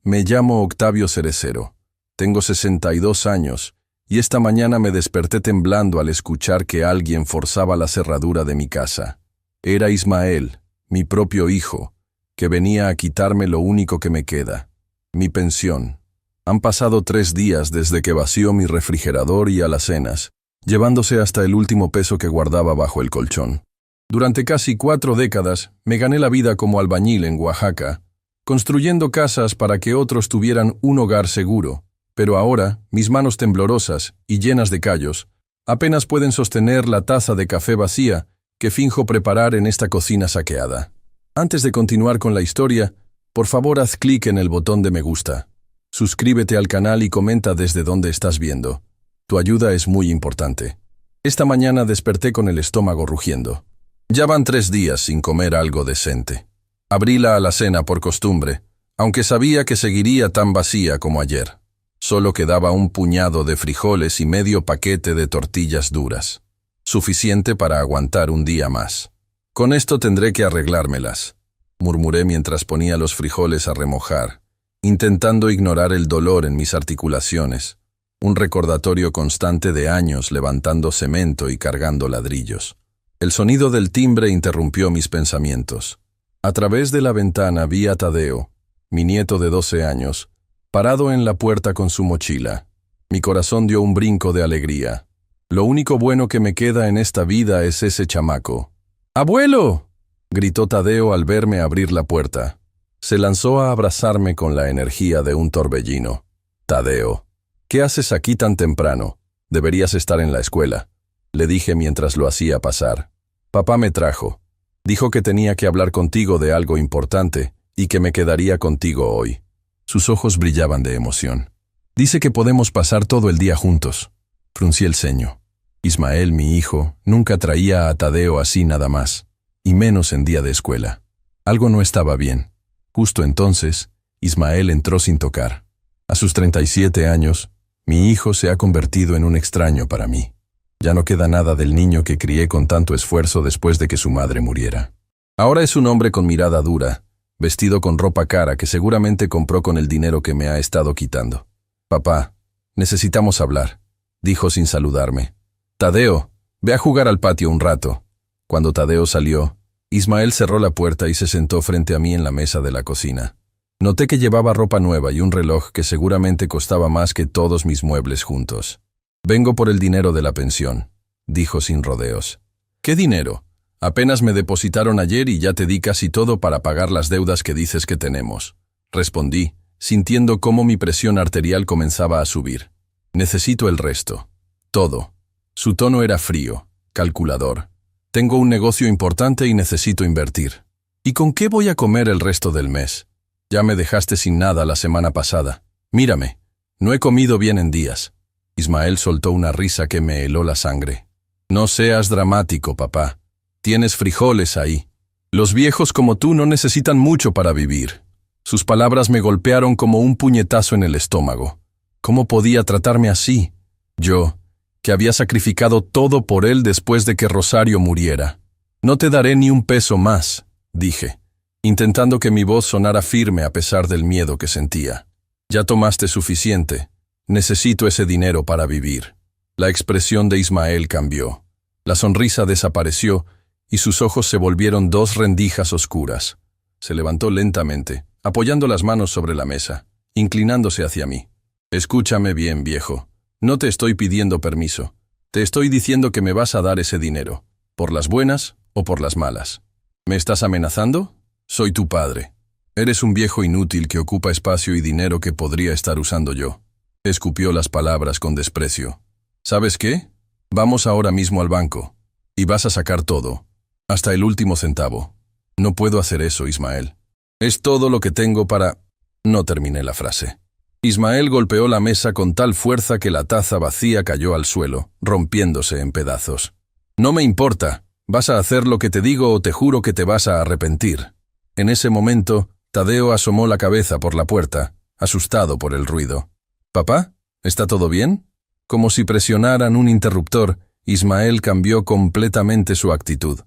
Me llamo Octavio Cerecero. Tengo 62 años y esta mañana me desperté temblando al escuchar que alguien forzaba la cerradura de mi casa. Era Ismael, mi propio hijo, que venía a quitarme lo único que me queda, mi pensión. Han pasado 3 días desde que vació mi refrigerador y alacenas, llevándose hasta el último peso que guardaba bajo el colchón. Durante casi 4 décadas me gané la vida como albañil en Oaxaca, construyendo casas para que otros tuvieran un hogar seguro, pero ahora, mis manos temblorosas y llenas de callos, apenas pueden sostener la taza de café vacía que finjo preparar en esta cocina saqueada. Antes de continuar con la historia, por favor haz clic en el botón de me gusta. Suscríbete al canal y comenta desde dónde estás viendo. Tu ayuda es muy importante. Esta mañana desperté con el estómago rugiendo. Ya van 3 días sin comer algo decente. Abrí la alacena por costumbre, aunque sabía que seguiría tan vacía como ayer. Solo quedaba un puñado de frijoles y medio paquete de tortillas duras. Suficiente para aguantar un día más. Con esto tendré que arreglármelas, murmuré mientras ponía los frijoles a remojar, intentando ignorar el dolor en mis articulaciones, un recordatorio constante de años levantando cemento y cargando ladrillos. El sonido del timbre interrumpió mis pensamientos. A través de la ventana vi a Tadeo, mi nieto de 12 años, parado en la puerta con su mochila. Mi corazón dio un brinco de alegría. Lo único bueno que me queda en esta vida es ese chamaco. ¡Abuelo!, gritó Tadeo al verme abrir la puerta. Se lanzó a abrazarme con la energía de un torbellino. Tadeo, ¿qué haces aquí tan temprano? Deberías estar en la escuela, le dije mientras lo hacía pasar. Papá me trajo. Dijo que tenía que hablar contigo de algo importante y que me quedaría contigo hoy. Sus ojos brillaban de emoción. Dice que podemos pasar todo el día juntos. Fruncí el ceño. Ismael, mi hijo, nunca traía a Tadeo así nada más, y menos en día de escuela. Algo no estaba bien. Justo entonces, Ismael entró sin tocar. A sus 37 años, mi hijo se ha convertido en un extraño para mí. Ya no queda nada del niño que crié con tanto esfuerzo después de que su madre muriera. Ahora es un hombre con mirada dura, vestido con ropa cara que seguramente compró con el dinero que me ha estado quitando. Papá, necesitamos hablar, dijo sin saludarme. Tadeo, ve a jugar al patio un rato. Cuando Tadeo salió, Ismael cerró la puerta y se sentó frente a mí en la mesa de la cocina. Noté que llevaba ropa nueva y un reloj que seguramente costaba más que todos mis muebles juntos. Vengo por el dinero de la pensión, dijo sin rodeos. ¿Qué dinero? Apenas me depositaron ayer y ya te di casi todo para pagar las deudas que dices que tenemos. Respondí, sintiendo cómo mi presión arterial comenzaba a subir. Necesito el resto. Todo. Su tono era frío, calculador. Tengo un negocio importante y necesito invertir. ¿Y con qué voy a comer el resto del mes? Ya me dejaste sin nada la semana pasada. Mírame, no he comido bien en días. Ismael soltó una risa que me heló la sangre. No seas dramático, papá. Tienes frijoles ahí. Los viejos como tú no necesitan mucho para vivir. Sus palabras me golpearon como un puñetazo en el estómago. ¿Cómo podía tratarme así? Yo, que había sacrificado todo por él después de que Rosario muriera. No te daré ni un peso más, dije, intentando que mi voz sonara firme a pesar del miedo que sentía. Ya tomaste suficiente. Necesito ese dinero para vivir. La expresión de Ismael cambió. La sonrisa desapareció y sus ojos se volvieron 2 rendijas oscuras. Se levantó lentamente, apoyando las manos sobre la mesa, inclinándose hacia mí. Escúchame bien, viejo. No te estoy pidiendo permiso. Te estoy diciendo que me vas a dar ese dinero, por las buenas o por las malas. ¿Me estás amenazando? Soy tu padre. Eres un viejo inútil que ocupa espacio y dinero que podría estar usando yo. Escupió las palabras con desprecio. ¿Sabes qué? Vamos ahora mismo al banco, y vas a sacar todo, hasta el último centavo. No puedo hacer eso, Ismael. Es todo lo que tengo para... No terminé la frase. Ismael golpeó la mesa con tal fuerza que la taza vacía cayó al suelo, rompiéndose en pedazos. No me importa, vas a hacer lo que te digo o te juro que te vas a arrepentir. En ese momento, Tadeo asomó la cabeza por la puerta, asustado por el ruido. ¿Papá? ¿Está todo bien? Como si presionaran un interruptor, Ismael cambió completamente su actitud.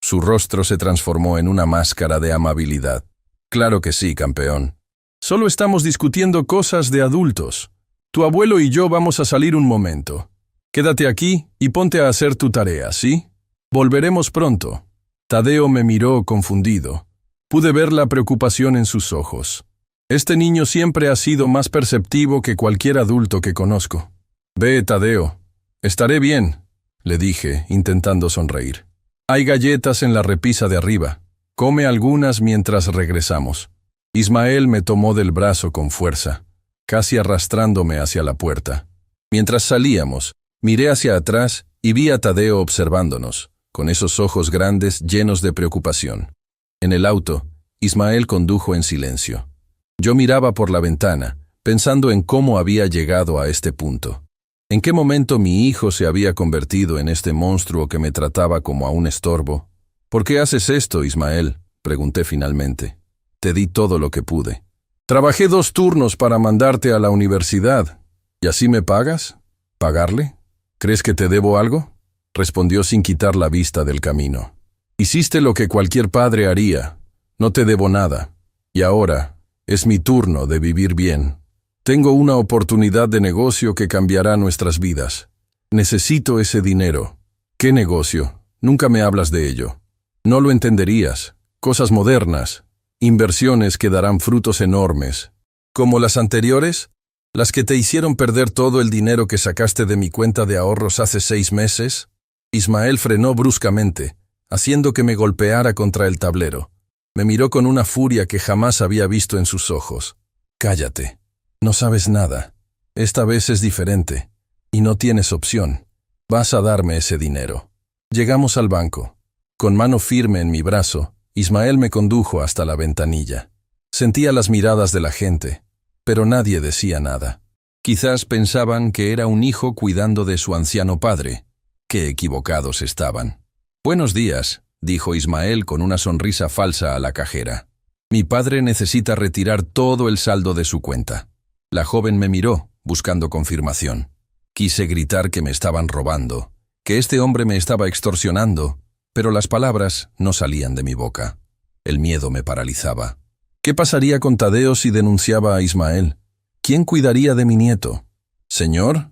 Su rostro se transformó en una máscara de amabilidad. Claro que sí, campeón. Solo estamos discutiendo cosas de adultos. Tu abuelo y yo vamos a salir un momento. Quédate aquí y ponte a hacer tu tarea, ¿sí? Volveremos pronto. Tadeo me miró confundido. Pude ver la preocupación en sus ojos. Este niño siempre ha sido más perceptivo que cualquier adulto que conozco. Ve, Tadeo. Estaré bien, le dije, intentando sonreír. Hay galletas en la repisa de arriba. Come algunas mientras regresamos. Ismael me tomó del brazo con fuerza, casi arrastrándome hacia la puerta. Mientras salíamos, miré hacia atrás y vi a Tadeo observándonos, con esos ojos grandes llenos de preocupación. En el auto, Ismael condujo en silencio. Yo miraba por la ventana, pensando en cómo había llegado a este punto. ¿En qué momento mi hijo se había convertido en este monstruo que me trataba como a un estorbo? ¿Por qué haces esto, Ismael?, pregunté finalmente. Te di todo lo que pude. Trabajé 2 turnos para mandarte a la universidad. ¿Y así me pagas? ¿Pagarle? ¿Crees que te debo algo? Respondió sin quitar la vista del camino. Hiciste lo que cualquier padre haría. No te debo nada. Y ahora es mi turno de vivir bien. Tengo una oportunidad de negocio que cambiará nuestras vidas. Necesito ese dinero. ¿Qué negocio? Nunca me hablas de ello. No lo entenderías. Cosas modernas. Inversiones que darán frutos enormes. ¿Como las anteriores? ¿Las que te hicieron perder todo el dinero que sacaste de mi cuenta de ahorros hace 6 meses? Ismael frenó bruscamente, haciendo que me golpeara contra el tablero. Me miró con una furia que jamás había visto en sus ojos. Cállate. No sabes nada. Esta vez es diferente. Y no tienes opción. Vas a darme ese dinero. Llegamos al banco. Con mano firme en mi brazo, Ismael me condujo hasta la ventanilla. Sentía las miradas de la gente, pero nadie decía nada. Quizás pensaban que era un hijo cuidando de su anciano padre. Qué equivocados estaban. Buenos días, dijo Ismael con una sonrisa falsa a la cajera. Mi padre necesita retirar todo el saldo de su cuenta. La joven me miró, buscando confirmación. Quise gritar que me estaban robando, que este hombre me estaba extorsionando, pero las palabras no salían de mi boca. El miedo me paralizaba. ¿Qué pasaría con Tadeo si denunciaba a Ismael? ¿Quién cuidaría de mi nieto? Señor,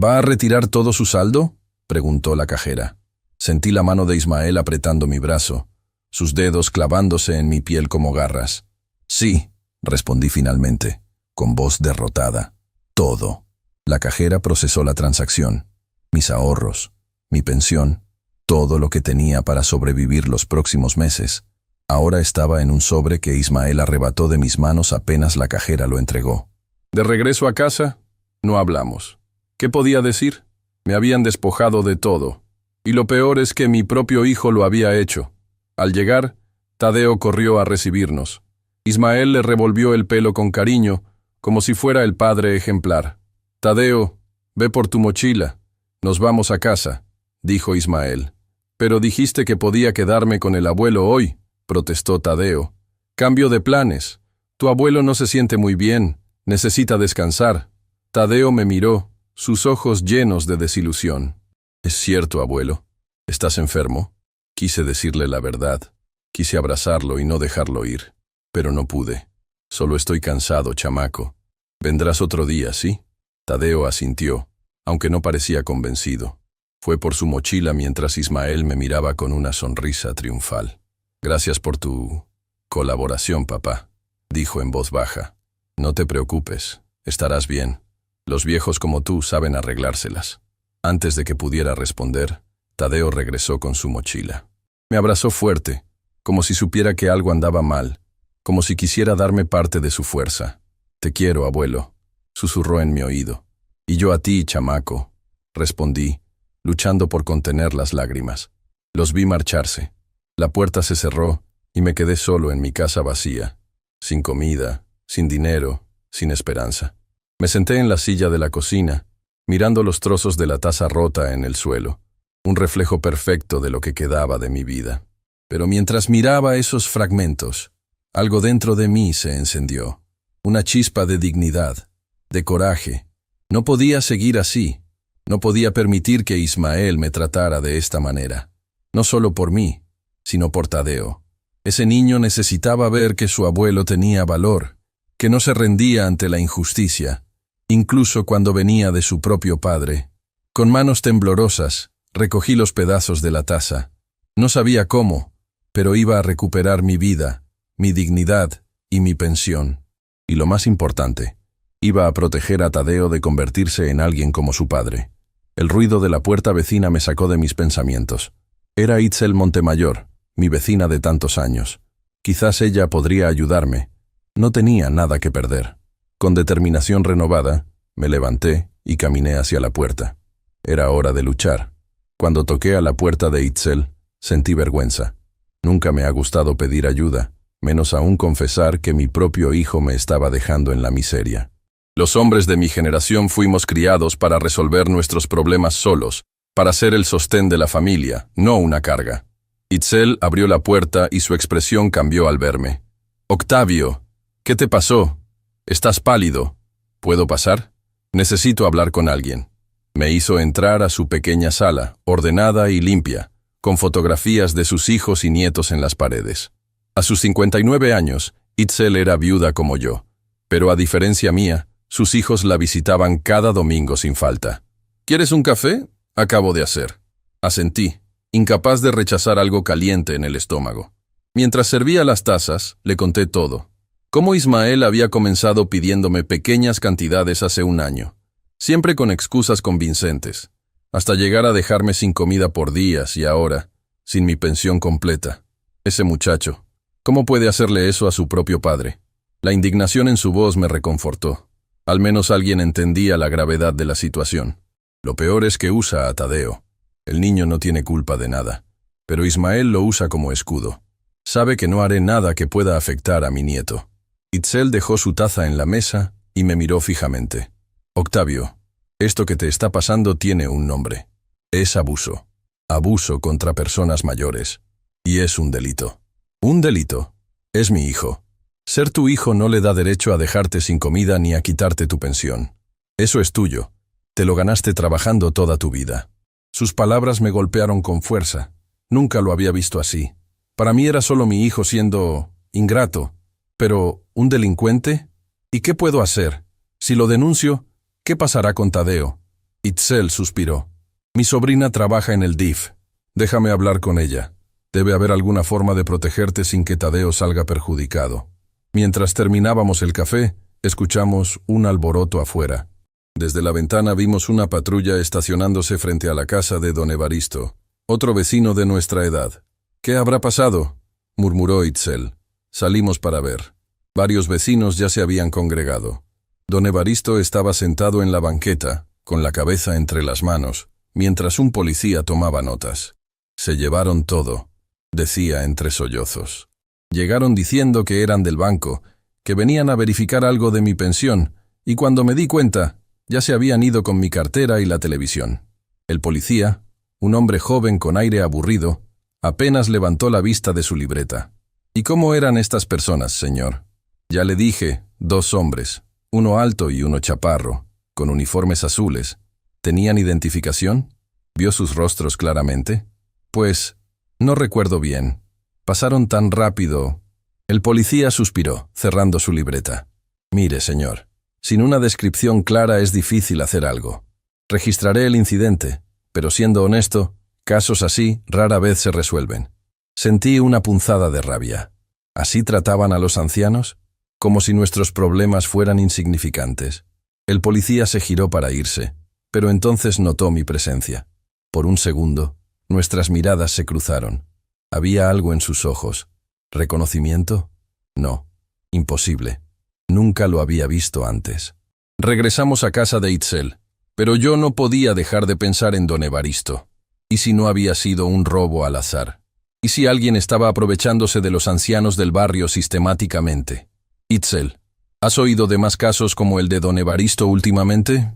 ¿va a retirar todo su saldo?, preguntó la cajera. Sentí la mano de Ismael apretando mi brazo, sus dedos clavándose en mi piel como garras. Sí, respondí finalmente, con voz derrotada. Todo. La cajera procesó la transacción. Mis ahorros, mi pensión, todo lo que tenía para sobrevivir los próximos meses. Ahora estaba en un sobre que Ismael arrebató de mis manos apenas la cajera lo entregó. De regreso a casa, no hablamos. ¿Qué podía decir? Me habían despojado de todo. Y lo peor es que mi propio hijo lo había hecho. Al llegar, Tadeo corrió a recibirnos. Ismael le revolvió el pelo con cariño, como si fuera el padre ejemplar. Tadeo, ve por tu mochila. Nos vamos a casa, dijo Ismael. Pero dijiste que podía quedarme con el abuelo hoy, protestó Tadeo. Cambio de planes. Tu abuelo no se siente muy bien, necesita descansar. Tadeo me miró, sus ojos llenos de desilusión. Es cierto, abuelo. ¿Estás enfermo? Quise decirle la verdad. Quise abrazarlo y no dejarlo ir. Pero no pude. Solo estoy cansado, chamaco. Vendrás otro día, ¿sí? Tadeo asintió, aunque no parecía convencido. Fue por su mochila mientras Ismael me miraba con una sonrisa triunfal. Gracias por tu colaboración, papá, dijo en voz baja. No te preocupes, estarás bien. Los viejos como tú saben arreglárselas. Antes de que pudiera responder, Tadeo regresó con su mochila. Me abrazó fuerte, como si supiera que algo andaba mal, como si quisiera darme parte de su fuerza. Te quiero, abuelo, susurró en mi oído. Y yo a ti, chamaco, respondí, luchando por contener las lágrimas. Los vi marcharse. La puerta se cerró y me quedé solo en mi casa vacía, sin comida, sin dinero, sin esperanza. Me senté en la silla de la cocina, mirando los trozos de la taza rota en el suelo, un reflejo perfecto de lo que quedaba de mi vida. Pero mientras miraba esos fragmentos, algo dentro de mí se encendió, una chispa de dignidad, de coraje. No podía seguir así, no podía permitir que Ismael me tratara de esta manera, no solo por mí, sino por Tadeo. Ese niño necesitaba ver que su abuelo tenía valor, que no se rendía ante la injusticia, incluso cuando venía de su propio padre. Con manos temblorosas, recogí los pedazos de la taza. No sabía cómo, pero iba a recuperar mi vida, mi dignidad y mi pensión. Y lo más importante, iba a proteger a Tadeo de convertirse en alguien como su padre. El ruido de la puerta vecina me sacó de mis pensamientos. Era Itzel Montemayor, mi vecina de tantos años. Quizás ella podría ayudarme. No tenía nada que perder. Con determinación renovada, me levanté y caminé hacia la puerta. Era hora de luchar. Cuando toqué a la puerta de Itzel, sentí vergüenza. Nunca me ha gustado pedir ayuda, menos aún confesar que mi propio hijo me estaba dejando en la miseria. Los hombres de mi generación fuimos criados para resolver nuestros problemas solos, para ser el sostén de la familia, no una carga. Itzel abrió la puerta y su expresión cambió al verme. «Octavio, ¿qué te pasó? Estás pálido. ¿Puedo pasar? Necesito hablar con alguien». Me hizo entrar a su pequeña sala, ordenada y limpia, con fotografías de sus hijos y nietos en las paredes. A sus 59 años, Itzel era viuda como yo, pero a diferencia mía, sus hijos la visitaban cada domingo sin falta. «¿Quieres un café? Acabo de hacer». Asentí, incapaz de rechazar algo caliente en el estómago. Mientras servía las tazas, le conté todo. Cómo Ismael había comenzado pidiéndome pequeñas cantidades hace un año, siempre con excusas convincentes, hasta llegar a dejarme sin comida por días y ahora, sin mi pensión completa. Ese muchacho, ¿cómo puede hacerle eso a su propio padre? La indignación en su voz me reconfortó. Al menos alguien entendía la gravedad de la situación. Lo peor es que usa a Tadeo. El niño no tiene culpa de nada, pero Ismael lo usa como escudo. Sabe que no haré nada que pueda afectar a mi nieto. Itzel dejó su taza en la mesa y me miró fijamente. «Octavio, esto que te está pasando tiene un nombre. Es abuso. Abuso contra personas mayores. Y es un delito». «¿Un delito? Es mi hijo. Ser tu hijo no le da derecho a dejarte sin comida ni a quitarte tu pensión. Eso es tuyo. Te lo ganaste trabajando toda tu vida». Sus palabras me golpearon con fuerza. Nunca lo había visto así. Para mí era solo mi hijo siendo ingrato. Pero, ¿un delincuente? ¿Y qué puedo hacer? Si lo denuncio, ¿qué pasará con Tadeo? Itzel suspiró. «Mi sobrina trabaja en el DIF. Déjame hablar con ella. Debe haber alguna forma de protegerte sin que Tadeo salga perjudicado». Mientras terminábamos el café, escuchamos un alboroto afuera. Desde la ventana vimos una patrulla estacionándose frente a la casa de don Evaristo, otro vecino de nuestra edad. «¿Qué habrá pasado?», murmuró Itzel. Salimos para ver. Varios vecinos ya se habían congregado. Don Evaristo estaba sentado en la banqueta, con la cabeza entre las manos, mientras un policía tomaba notas. «Se llevaron todo», decía entre sollozos. Llegaron diciendo que eran del banco, que venían a verificar algo de mi pensión, y cuando me di cuenta, ya se habían ido con mi cartera y la televisión. El policía, un hombre joven con aire aburrido, apenas levantó la vista de su libreta. «¿Y cómo eran estas personas, señor?». «Ya le dije, 2 hombres, uno alto y uno chaparro, con uniformes azules. ¿Tenían identificación? ¿Vio sus rostros claramente?». «Pues, no recuerdo bien. Pasaron tan rápido». El policía suspiró, cerrando su libreta. «Mire, señor, sin una descripción clara es difícil hacer algo. Registraré el incidente, pero siendo honesto, casos así rara vez se resuelven». Sentí una punzada de rabia. ¿Así trataban a los ancianos? Como si nuestros problemas fueran insignificantes. El policía se giró para irse, pero entonces notó mi presencia. Por un segundo, nuestras miradas se cruzaron. Había algo en sus ojos. ¿Reconocimiento? No, imposible. Nunca lo había visto antes. Regresamos a casa de Itzel, pero yo no podía dejar de pensar en don Evaristo. ¿Y si no había sido un robo al azar? ¿Y si alguien estaba aprovechándose de los ancianos del barrio sistemáticamente? «Itzel, ¿has oído de más casos como el de don Evaristo últimamente?».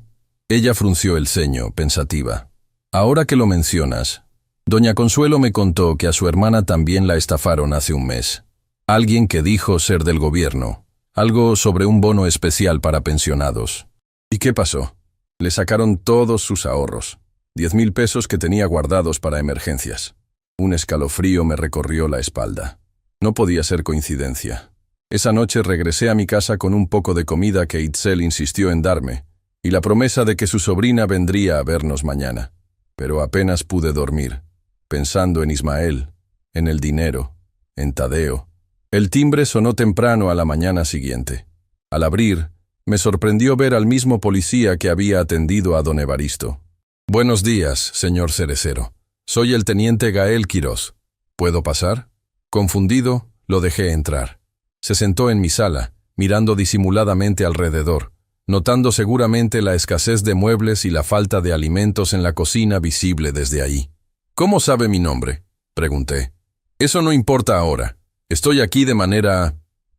Ella frunció el ceño, pensativa. «Ahora que lo mencionas, doña Consuelo me contó que a su hermana también la estafaron hace un mes. Alguien que dijo ser del gobierno. Algo sobre un bono especial para pensionados». «¿Y qué pasó?». «Le sacaron todos sus ahorros. 10,000 pesos que tenía guardados para emergencias». Un escalofrío me recorrió la espalda. No podía ser coincidencia. Esa noche regresé a mi casa con un poco de comida que Itzel insistió en darme, y la promesa de que su sobrina vendría a vernos mañana. Pero apenas pude dormir, pensando en Ismael, en el dinero, en Tadeo. El timbre sonó temprano a la mañana siguiente. Al abrir, me sorprendió ver al mismo policía que había atendido a don Evaristo. «Buenos días, señor Cerecero. Soy el teniente Gael Quirós. ¿Puedo pasar?» Confundido, lo dejé entrar. Se sentó en mi sala, mirando disimuladamente alrededor, notando seguramente la escasez de muebles y la falta de alimentos en la cocina visible desde ahí. «¿Cómo sabe mi nombre?», pregunté. «Eso no importa ahora. Estoy aquí de manera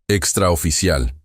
extraoficial.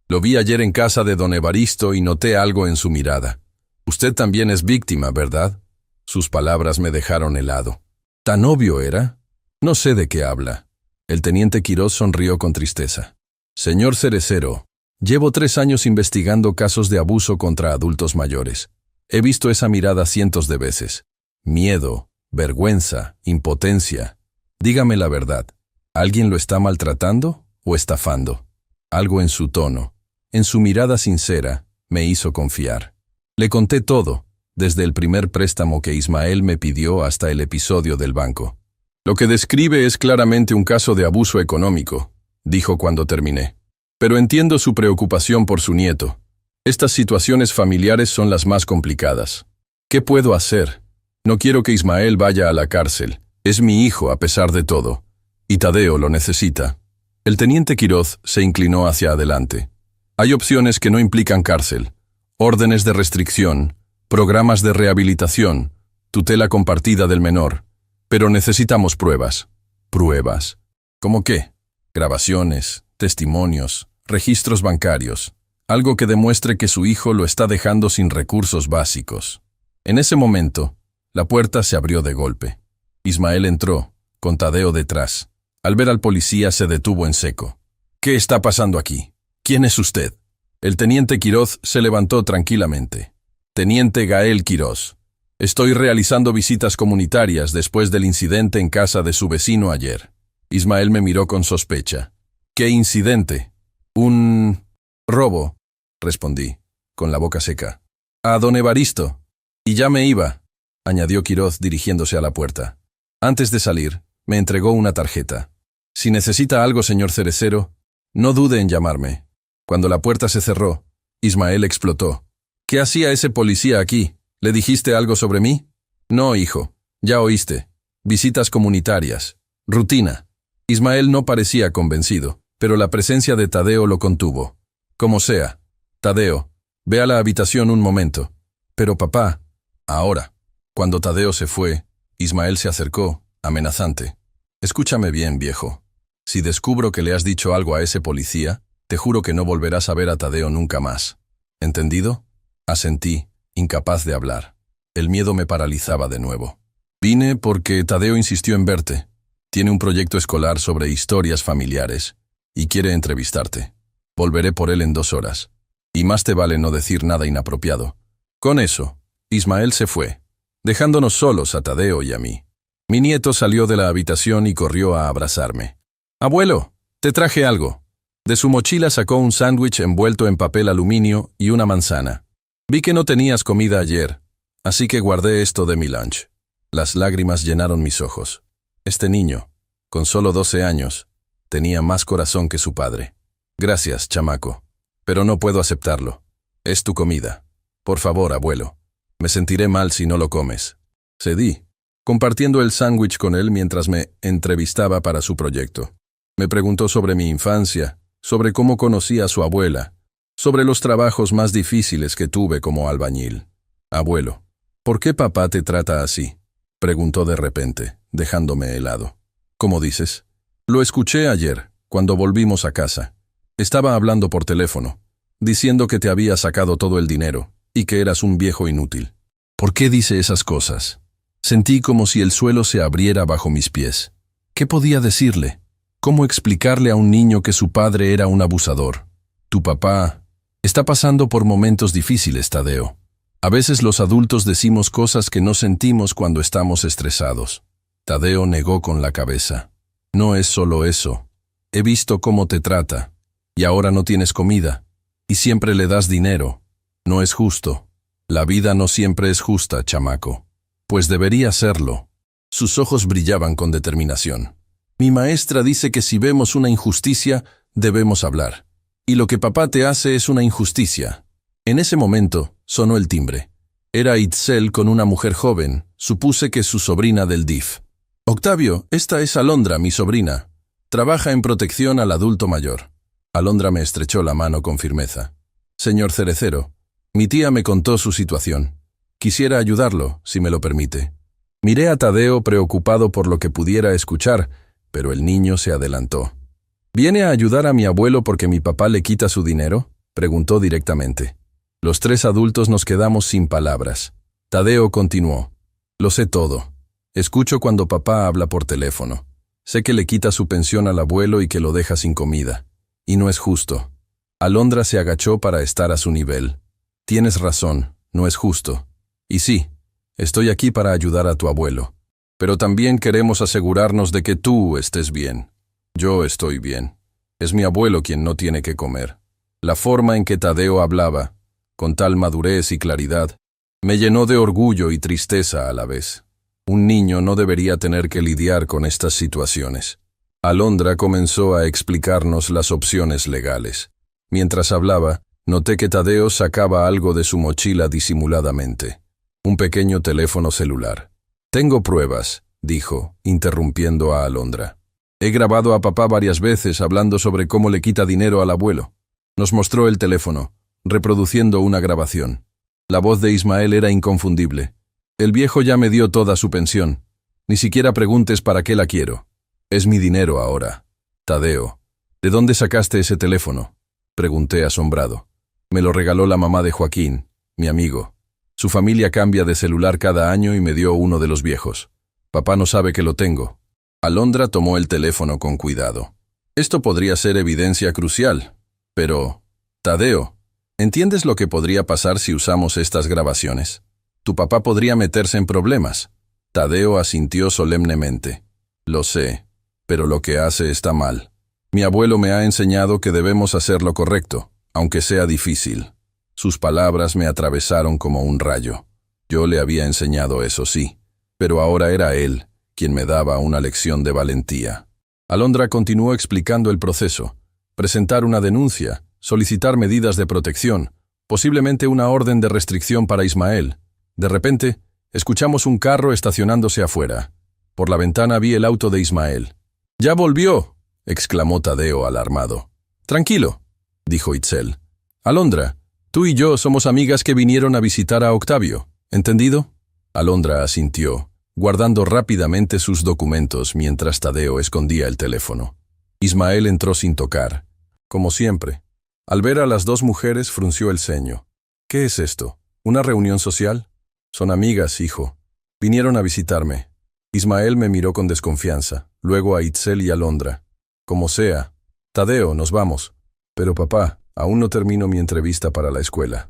Lo vi ayer en casa de don Evaristo y noté algo en su mirada. Usted también es víctima, ¿verdad?». Sus palabras me dejaron helado. ¿Tan obvio era? No sé de qué habla. El teniente Quirós sonrió con tristeza. «Señor Cerecero, llevo 3 años investigando casos de abuso contra adultos mayores. He visto esa mirada cientos de veces. Miedo, vergüenza, impotencia. Dígame la verdad. ¿Alguien lo está maltratando o estafando?». Algo en su tono, en su mirada sincera, me hizo confiar. Le conté todo, desde el primer préstamo que Ismael me pidió hasta el episodio del banco. «Lo que describe es claramente un caso de abuso económico», dijo cuando terminé. «Pero entiendo su preocupación por su nieto. Estas situaciones familiares son las más complicadas. ¿Qué puedo hacer? No quiero que Ismael vaya a la cárcel. Es mi hijo a pesar de todo. Y Tadeo lo necesita». El teniente Quirós se inclinó hacia adelante. «Hay opciones que no implican cárcel. Órdenes de restricción, programas de rehabilitación, tutela compartida del menor. Pero necesitamos pruebas». «¿Pruebas? ¿Cómo qué?». «Grabaciones, testimonios, registros bancarios. Algo que demuestre que su hijo lo está dejando sin recursos básicos». En ese momento, la puerta se abrió de golpe. Ismael entró, con Tadeo detrás. Al ver al policía se detuvo en seco. «¿Qué está pasando aquí? ¿Quién es usted?». El teniente Quirós se levantó tranquilamente. «Teniente Gael Quirós. Estoy realizando visitas comunitarias después del incidente en casa de su vecino ayer». Ismael me miró con sospecha. «¿Qué incidente?». «Un robo», respondí, con la boca seca. «A don Evaristo. Y ya me iba», añadió Quirós dirigiéndose a la puerta. Antes de salir, me entregó una tarjeta. «Si necesita algo, señor Cerecero, no dude en llamarme». Cuando la puerta se cerró, Ismael explotó. «¿Qué hacía ese policía aquí? ¿Le dijiste algo sobre mí?». «No, hijo. Ya oíste. Visitas comunitarias. Rutina». Ismael no parecía convencido, pero la presencia de Tadeo lo contuvo. «Como sea. Tadeo, ve a la habitación un momento». «Pero papá». «Ahora». Cuando Tadeo se fue, Ismael se acercó, amenazante. «Escúchame bien, viejo. Si descubro que le has dicho algo a ese policía, te juro que no volverás a ver a Tadeo nunca más. ¿Entendido?». Asentí, incapaz de hablar. El miedo me paralizaba de nuevo. «Vine porque Tadeo insistió en verte. Tiene un proyecto escolar sobre historias familiares y quiere entrevistarte. Volveré por él en 2 horas. Y más te vale no decir nada inapropiado». Con eso, Ismael se fue, dejándonos solos a Tadeo y a mí. Mi nieto salió de la habitación y corrió a abrazarme. «Abuelo, te traje algo». De su mochila sacó un sándwich envuelto en papel aluminio y una manzana. «Vi que no tenías comida ayer, así que guardé esto de mi lunch». Las lágrimas llenaron mis ojos. Este niño, con solo 12 años, tenía más corazón que su padre. «Gracias, chamaco, pero no puedo aceptarlo. Es tu comida. Por favor, abuelo. Me sentiré mal si no lo comes». Cedí, compartiendo el sándwich con él mientras me entrevistaba para su proyecto. Me preguntó sobre mi infancia, sobre cómo conocí a su abuela, sobre los trabajos más difíciles que tuve como albañil. «Abuelo, ¿por qué papá te trata así?», preguntó de repente, dejándome helado. «¿Cómo dices?». «Lo escuché ayer, cuando volvimos a casa. Estaba hablando por teléfono, diciendo que te había sacado todo el dinero y que eras un viejo inútil». «¿Por qué dice esas cosas?». Sentí como si el suelo se abriera bajo mis pies. ¿Qué podía decirle? ¿Cómo explicarle a un niño que su padre era un abusador? «Tu papá está pasando por momentos difíciles, Tadeo. A veces los adultos decimos cosas que no sentimos cuando estamos estresados». Tadeo negó con la cabeza. «No es solo eso. He visto cómo te trata. Y ahora no tienes comida. Y siempre le das dinero. No es justo. La vida no siempre es justa, chamaco. Pues debería serlo. Sus ojos brillaban con determinación. Mi maestra dice que si vemos una injusticia, debemos hablar. Y lo que papá te hace es una injusticia. En ese momento, sonó el timbre. Era Itzel con una mujer joven. Supuse que su sobrina del DIF. Octavio, esta es Alondra, mi sobrina. Trabaja en protección al adulto mayor. Alondra me estrechó la mano con firmeza. Señor Cerecero, mi tía me contó su situación. Quisiera ayudarlo, si me lo permite. Miré a Tadeo preocupado por lo que pudiera escuchar, pero el niño se adelantó. ¿Viene a ayudar a mi abuelo porque mi papá le quita su dinero?, preguntó directamente. Los tres adultos nos quedamos sin palabras. Tadeo continuó. Lo sé todo. Escucho cuando papá habla por teléfono. Sé que le quita su pensión al abuelo y que lo deja sin comida. Y no es justo. Alondra se agachó para estar a su nivel. Tienes razón, no es justo. Y sí, estoy aquí para ayudar a tu abuelo. Pero también queremos asegurarnos de que tú estés bien. Yo estoy bien. Es mi abuelo quien no tiene que comer. La forma en que Tadeo hablaba, con tal madurez y claridad, me llenó de orgullo y tristeza a la vez. Un niño no debería tener que lidiar con estas situaciones. Alondra comenzó a explicarnos las opciones legales. Mientras hablaba, noté que Tadeo sacaba algo de su mochila disimuladamente. Un pequeño teléfono celular. Tengo pruebas, dijo, interrumpiendo a Alondra. He grabado a papá varias veces hablando sobre cómo le quita dinero al abuelo. Nos mostró el teléfono, reproduciendo una grabación. La voz de Ismael era inconfundible. El viejo ya me dio toda su pensión. Ni siquiera preguntes para qué la quiero. Es mi dinero ahora. Tadeo, ¿de dónde sacaste ese teléfono?, pregunté asombrado. Me lo regaló la mamá de Joaquín, mi amigo. Su familia cambia de celular cada año y me dio uno de los viejos. Papá no sabe que lo tengo. Alondra tomó el teléfono con cuidado. Esto podría ser evidencia crucial. Pero, Tadeo, ¿entiendes lo que podría pasar si usamos estas grabaciones? Tu papá podría meterse en problemas. Tadeo asintió solemnemente. Lo sé, pero lo que hace está mal. Mi abuelo me ha enseñado que debemos hacer lo correcto, aunque sea difícil. Sus palabras me atravesaron como un rayo. Yo le había enseñado eso, sí, pero ahora era él quien me daba una lección de valentía. Alondra continuó explicando el proceso. Presentar una denuncia, solicitar medidas de protección, posiblemente una orden de restricción para Ismael. De repente, escuchamos un carro estacionándose afuera. Por la ventana vi el auto de Ismael. ¡Ya volvió!, exclamó Tadeo alarmado. Tranquilo, dijo Itzel. Alondra, tú y yo somos amigas que vinieron a visitar a Octavio, ¿entendido? Alondra asintió, guardando rápidamente sus documentos mientras Tadeo escondía el teléfono. Ismael entró sin tocar, como siempre. Al ver a las dos mujeres frunció el ceño. ¿Qué es esto? ¿Una reunión social? Son amigas, hijo. Vinieron a visitarme. Ismael me miró con desconfianza, luego a Itzel y Alondra. Como sea. Tadeo, nos vamos. Pero papá, aún no termino mi entrevista para la escuela.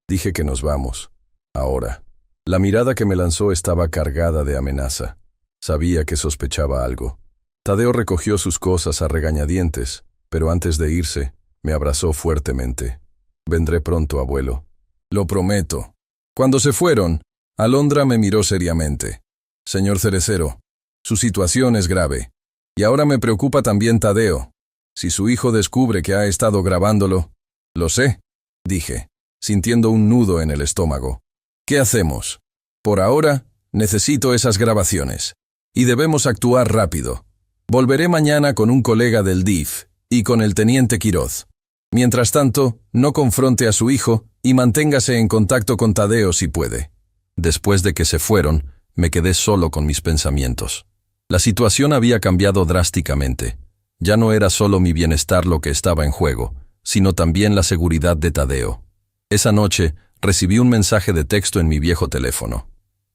Dije que nos vamos. Ahora. La mirada que me lanzó estaba cargada de amenaza. Sabía que sospechaba algo. Tadeo recogió sus cosas a regañadientes, pero antes de irse, me abrazó fuertemente. Vendré pronto, abuelo. Lo prometo. Cuando se fueron, Alondra me miró seriamente. Señor Cerecero, su situación es grave. Y ahora me preocupa también Tadeo. Si su hijo descubre que ha estado grabándolo... Lo sé, dije, sintiendo un nudo en el estómago. ¿Qué hacemos? Por ahora, necesito esas grabaciones. Y debemos actuar rápido. Volveré mañana con un colega del DIF y con el teniente Quiroz. Mientras tanto, no confronte a su hijo y manténgase en contacto con Tadeo si puede. Después de que se fueron, me quedé solo con mis pensamientos. La situación había cambiado drásticamente. Ya no era solo mi bienestar lo que estaba en juego, sino también la seguridad de Tadeo. Esa noche, recibí un mensaje de texto en mi viejo teléfono.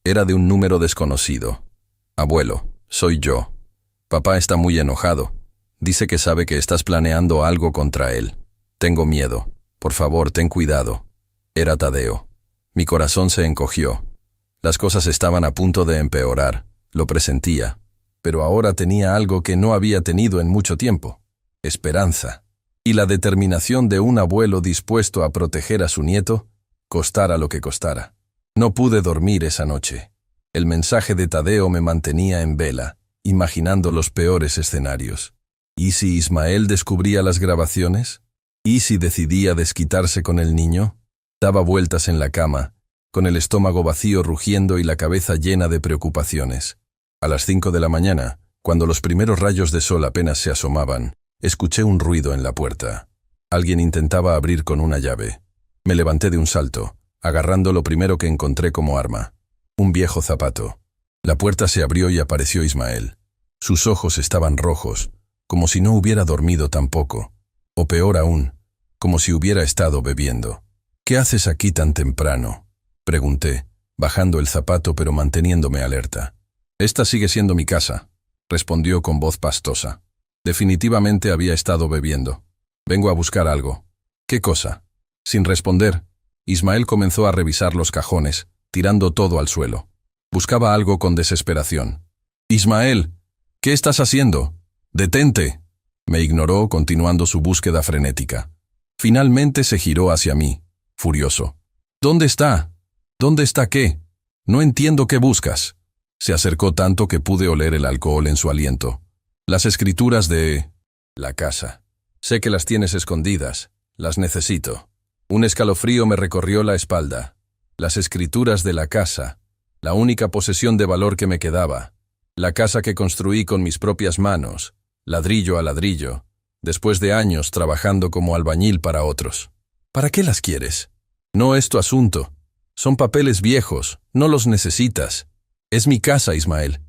Era de un número desconocido. Abuelo, soy yo. Papá está muy enojado. Dice que sabe que estás planeando algo contra él. Tengo miedo. Por favor, ten cuidado. Era Tadeo. Mi corazón se encogió. Las cosas estaban a punto de empeorar. Lo presentía. Pero ahora tenía algo que no había tenido en mucho tiempo. Esperanza. y la determinación de un abuelo dispuesto a proteger a su nieto, costara lo que costara. No pude dormir esa noche. El mensaje de Tadeo me mantenía en vela, imaginando los peores escenarios. ¿Y si Ismael descubría las grabaciones? ¿Y si decidía desquitarse con el niño? Daba vueltas en la cama, con el estómago vacío rugiendo y la cabeza llena de preocupaciones. A las 5 de la mañana, cuando los primeros rayos de sol apenas se asomaban, escuché un ruido en la puerta. Alguien intentaba abrir con una llave. Me levanté de un salto, agarrando lo primero que encontré como arma. Un viejo zapato. La puerta se abrió y apareció Ismael. Sus ojos estaban rojos, como si no hubiera dormido tampoco. O peor aún, como si hubiera estado bebiendo. «¿Qué haces aquí tan temprano?», pregunté, bajando el zapato pero manteniéndome alerta. «Esta sigue siendo mi casa», respondió con voz pastosa. Definitivamente había estado bebiendo. «Vengo a buscar algo». «¿Qué cosa?». Sin responder, Ismael comenzó a revisar los cajones, tirando todo al suelo. Buscaba algo con desesperación. «Ismael, ¿qué estás haciendo? ¡Detente!». Me ignoró, continuando su búsqueda frenética. Finalmente se giró hacia mí, furioso. «¿Dónde está? ¿Dónde está qué? No entiendo qué buscas». Se acercó tanto que pude oler el alcohol en su aliento. «Las escrituras de la casa. Sé que las tienes escondidas. Las necesito». Un escalofrío me recorrió la espalda. Las escrituras de la casa. La única posesión de valor que me quedaba. La casa que construí con mis propias manos, ladrillo a ladrillo, después de años trabajando como albañil para otros. «¿Para qué las quieres? No es tu asunto. Son papeles viejos, no los necesitas. Es mi casa, Ismael.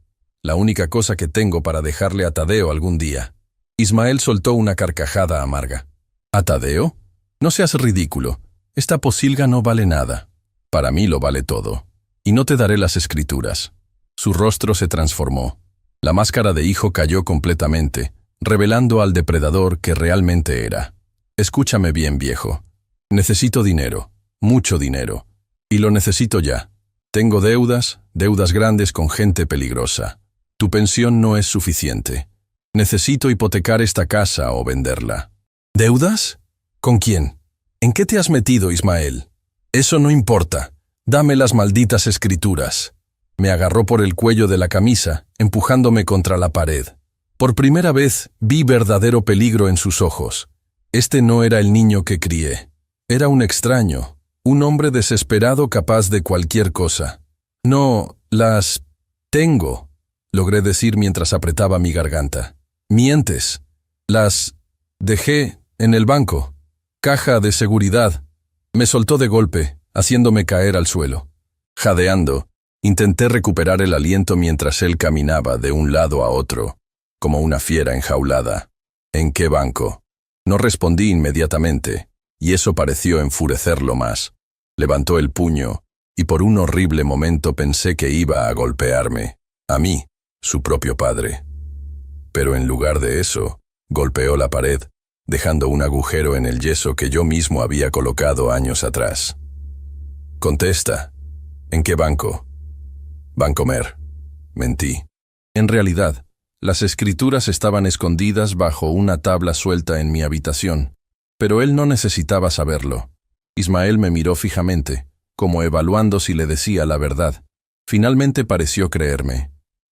La única cosa que tengo para dejarle a Tadeo algún día». Ismael soltó una carcajada amarga. «¿A Tadeo? No seas ridículo. Esta posilga no vale nada. Para mí lo vale todo. Y no te daré las escrituras». Su rostro se transformó. La máscara de hijo cayó completamente, revelando al depredador que realmente era. «Escúchame bien, viejo. Necesito dinero, mucho dinero. Y lo necesito ya. Tengo deudas grandes con gente peligrosa. Tu pensión no es suficiente. Necesito hipotecar esta casa o venderla». «¿Deudas? ¿Con quién? ¿En qué te has metido, Ismael?» «Eso no importa. Dame las malditas escrituras». Me agarró por el cuello de la camisa, empujándome contra la pared. Por primera vez vi verdadero peligro en sus ojos. Este no era el niño que crié. Era un extraño, un hombre desesperado capaz de cualquier cosa. «No, las tengo», logré decir mientras apretaba mi garganta. «Mientes. Las dejé en el banco. Caja de seguridad». Me soltó de golpe, haciéndome caer al suelo. Jadeando, intenté recuperar el aliento mientras él caminaba de un lado a otro, como una fiera enjaulada. «¿En qué banco?». No respondí inmediatamente, y eso pareció enfurecerlo más. Levantó el puño, y por un horrible momento pensé que iba a golpearme, a mí, su propio padre. Pero en lugar de eso, golpeó la pared, dejando un agujero en el yeso que yo mismo había colocado años atrás. «Contesta. ¿En qué banco?». «Bancomer». Mentí. En realidad, las escrituras estaban escondidas bajo una tabla suelta en mi habitación, pero él no necesitaba saberlo. Ismael me miró fijamente, como evaluando si le decía la verdad. Finalmente pareció creerme.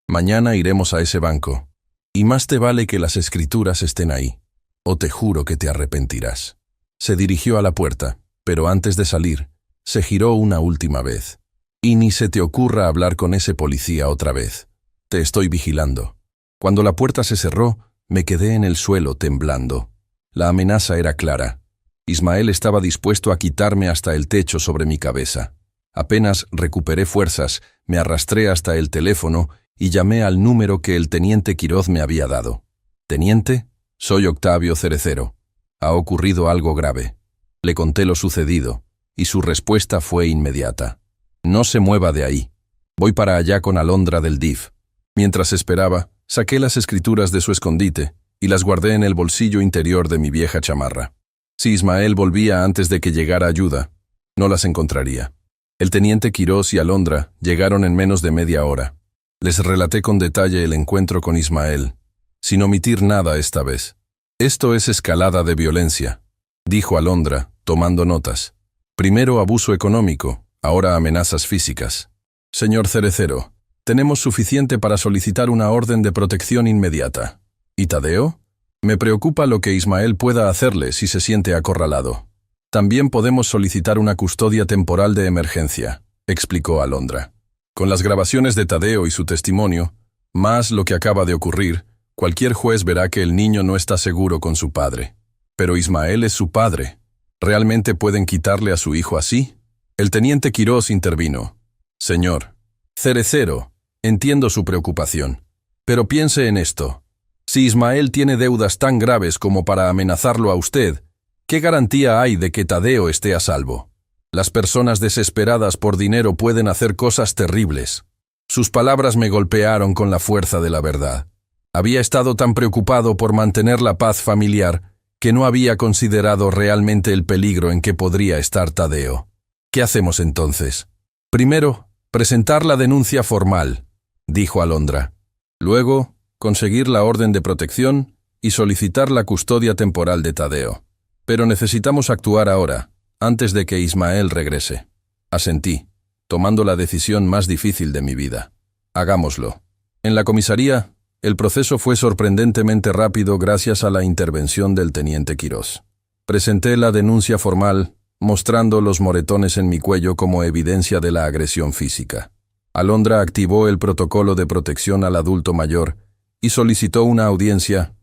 «Mañana iremos a ese banco, y más te vale que las escrituras estén ahí, o te juro que te arrepentirás». Se dirigió a la puerta, pero antes de salir, se giró una última vez. «Y ni se te ocurra hablar con ese policía otra vez. Te estoy vigilando». Cuando la puerta se cerró, me quedé en el suelo temblando. La amenaza era clara. Ismael estaba dispuesto a quitarme hasta el techo sobre mi cabeza. Apenas recuperé fuerzas, me arrastré hasta el teléfono y llamé al número que el teniente Quiroz me había dado. «Teniente, soy Octavio Cerecero. Ha ocurrido algo grave». Le conté lo sucedido, y su respuesta fue inmediata. «No se mueva de ahí. Voy para allá con Alondra del DIF». Mientras esperaba, saqué las escrituras de su escondite y las guardé en el bolsillo interior de mi vieja chamarra. Si Ismael volvía antes de que llegara ayuda, no las encontraría. El teniente Quiroz y Alondra llegaron en menos de media hora. Les relaté con detalle el encuentro con Ismael, sin omitir nada esta vez. Esto es escalada de violencia, dijo Alondra, tomando notas. Primero abuso económico, ahora amenazas físicas. Señor Cerecero, tenemos suficiente para solicitar una orden de protección inmediata. ¿Y Tadeo? Me preocupa lo que Ismael pueda hacerle si se siente acorralado. También podemos solicitar una custodia temporal de emergencia, explicó Alondra. Con las grabaciones de Tadeo y su testimonio, más lo que acaba de ocurrir, cualquier juez verá que el niño no está seguro con su padre. Pero Ismael es su padre. ¿Realmente pueden quitarle a su hijo así? El teniente Quirós intervino. Señor Cerecero, entiendo su preocupación. Pero piense en esto. Si Ismael tiene deudas tan graves como para amenazarlo a usted, ¿qué garantía hay de que Tadeo esté a salvo? Las personas desesperadas por dinero pueden hacer cosas terribles. Sus palabras me golpearon con la fuerza de la verdad. Había estado tan preocupado por mantener la paz familiar que no había considerado realmente el peligro en que podría estar Tadeo. ¿Qué hacemos entonces? Primero, presentar la denuncia formal, dijo Alondra. Luego, conseguir la orden de protección y solicitar la custodia temporal de Tadeo. Pero necesitamos actuar ahora, antes de que Ismael regrese. Asentí, tomando la decisión más difícil de mi vida. Hagámoslo. En la comisaría, el proceso fue sorprendentemente rápido gracias a la intervención del teniente Quirós. Presenté la denuncia formal, mostrando los moretones en mi cuello como evidencia de la agresión física. Alondra activó el protocolo de protección al adulto mayor y solicitó una audiencia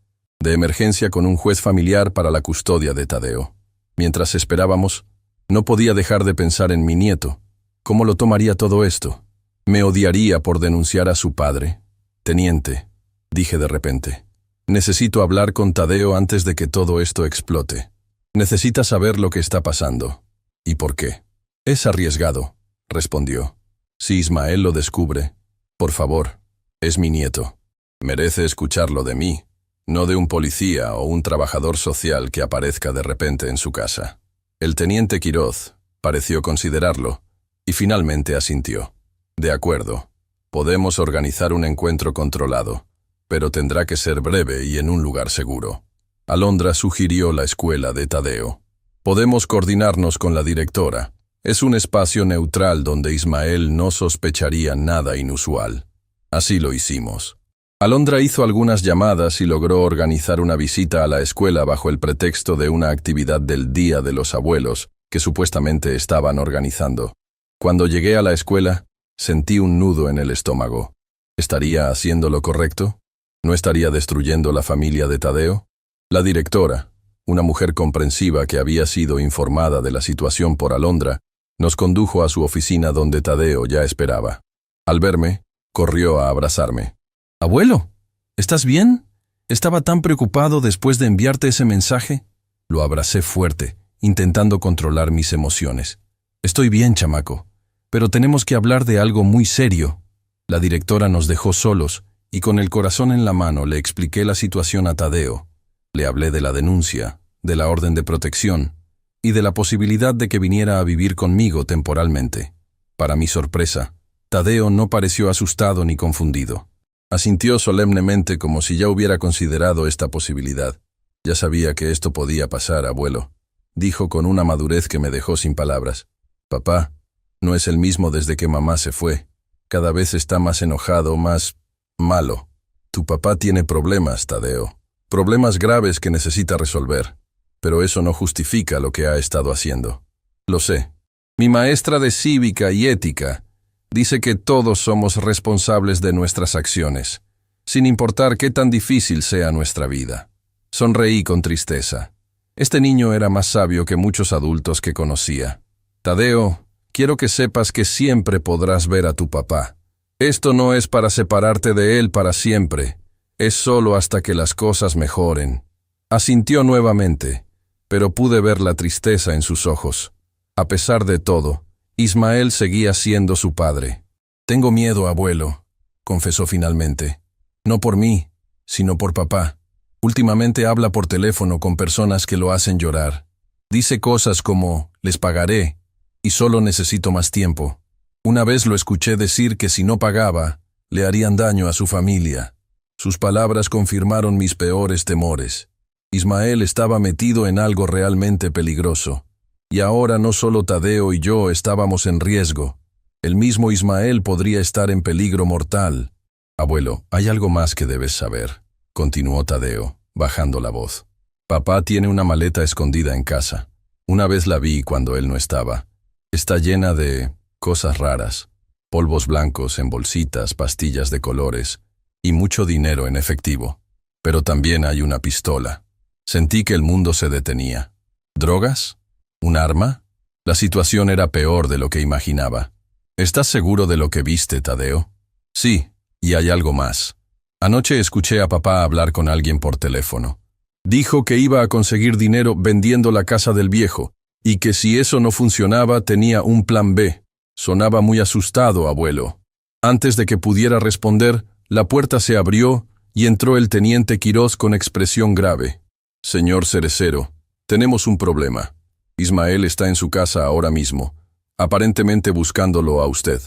de emergencia con un juez familiar para la custodia de Tadeo. Mientras esperábamos, no podía dejar de pensar en mi nieto. ¿Cómo lo tomaría todo esto? ¿Me odiaría por denunciar a su padre? Teniente, dije de repente, necesito hablar con Tadeo antes de que todo esto explote. Necesita saber lo que está pasando. ¿Y por qué? Es arriesgado, respondió. Si Ismael lo descubre, por favor, es mi nieto. Merece escucharlo de mí, no de un policía o un trabajador social que aparezca de repente en su casa. El teniente Quirós pareció considerarlo y finalmente asintió. De acuerdo, podemos organizar un encuentro controlado, pero tendrá que ser breve y en un lugar seguro. Alondra sugirió la escuela de Tadeo. Podemos coordinarnos con la directora. Es un espacio neutral donde Ismael no sospecharía nada inusual. Así lo hicimos. Alondra hizo algunas llamadas y logró organizar una visita a la escuela bajo el pretexto de una actividad del Día de los Abuelos que supuestamente estaban organizando. Cuando llegué a la escuela, sentí un nudo en el estómago. ¿Estaría haciendo lo correcto? ¿No estaría destruyendo la familia de Tadeo? La directora, una mujer comprensiva que había sido informada de la situación por Alondra, nos condujo a su oficina donde Tadeo ya esperaba. Al verme, corrió a abrazarme. «Abuelo, ¿estás bien? Estaba tan preocupado después de enviarte ese mensaje». Lo abracé fuerte, intentando controlar mis emociones. «Estoy bien, chamaco, pero tenemos que hablar de algo muy serio». La directora nos dejó solos y con el corazón en la mano le expliqué la situación a Tadeo. Le hablé de la denuncia, de la orden de protección y de la posibilidad de que viniera a vivir conmigo temporalmente. Para mi sorpresa, Tadeo no pareció asustado ni confundido. Asintió solemnemente como si ya hubiera considerado esta posibilidad. «Ya sabía que esto podía pasar, abuelo», dijo con una madurez que me dejó sin palabras. «Papá no es el mismo desde que mamá se fue. Cada vez está más enojado, más malo. Tu papá tiene problemas, Tadeo. Problemas graves que necesita resolver. Pero eso no justifica lo que ha estado haciendo. Lo sé. Mi maestra de cívica y ética dice que todos somos responsables de nuestras acciones, sin importar qué tan difícil sea nuestra vida». Sonreí con tristeza. Este niño era más sabio que muchos adultos que conocía. «Tadeo, quiero que sepas que siempre podrás ver a tu papá. Esto no es para separarte de él para siempre. Es solo hasta que las cosas mejoren». Asintió nuevamente, pero pude ver la tristeza en sus ojos. A pesar de todo, Ismael seguía siendo su padre. «Tengo miedo, abuelo», confesó finalmente. «No por mí, sino por papá. Últimamente habla por teléfono con personas que lo hacen llorar. Dice cosas como, les pagaré, y solo necesito más tiempo. Una vez lo escuché decir que si no pagaba, le harían daño a su familia. Sus palabras confirmaron mis peores temores. Ismael estaba metido en algo realmente peligroso. Y ahora no solo Tadeo y yo estábamos en riesgo. El mismo Ismael podría estar en peligro mortal. Abuelo, hay algo más que debes saber, continuó Tadeo, bajando la voz. Papá tiene una maleta escondida en casa. Una vez la vi cuando él no estaba. Está llena de cosas raras. Polvos blancos en bolsitas, pastillas de colores y mucho dinero en efectivo. Pero también hay una pistola. Sentí que el mundo se detenía. ¿Drogas? ¿Un arma? La situación era peor de lo que imaginaba. ¿Estás seguro de lo que viste, Tadeo? Sí, y hay algo más. Anoche escuché a papá hablar con alguien por teléfono. Dijo que iba a conseguir dinero vendiendo la casa del viejo, y que si eso no funcionaba tenía un plan B. Sonaba muy asustado, abuelo. Antes de que pudiera responder, la puerta se abrió y entró el teniente Quiroz con expresión grave. Señor Cerecero, tenemos un problema. Ismael está en su casa ahora mismo, aparentemente buscándolo a usted.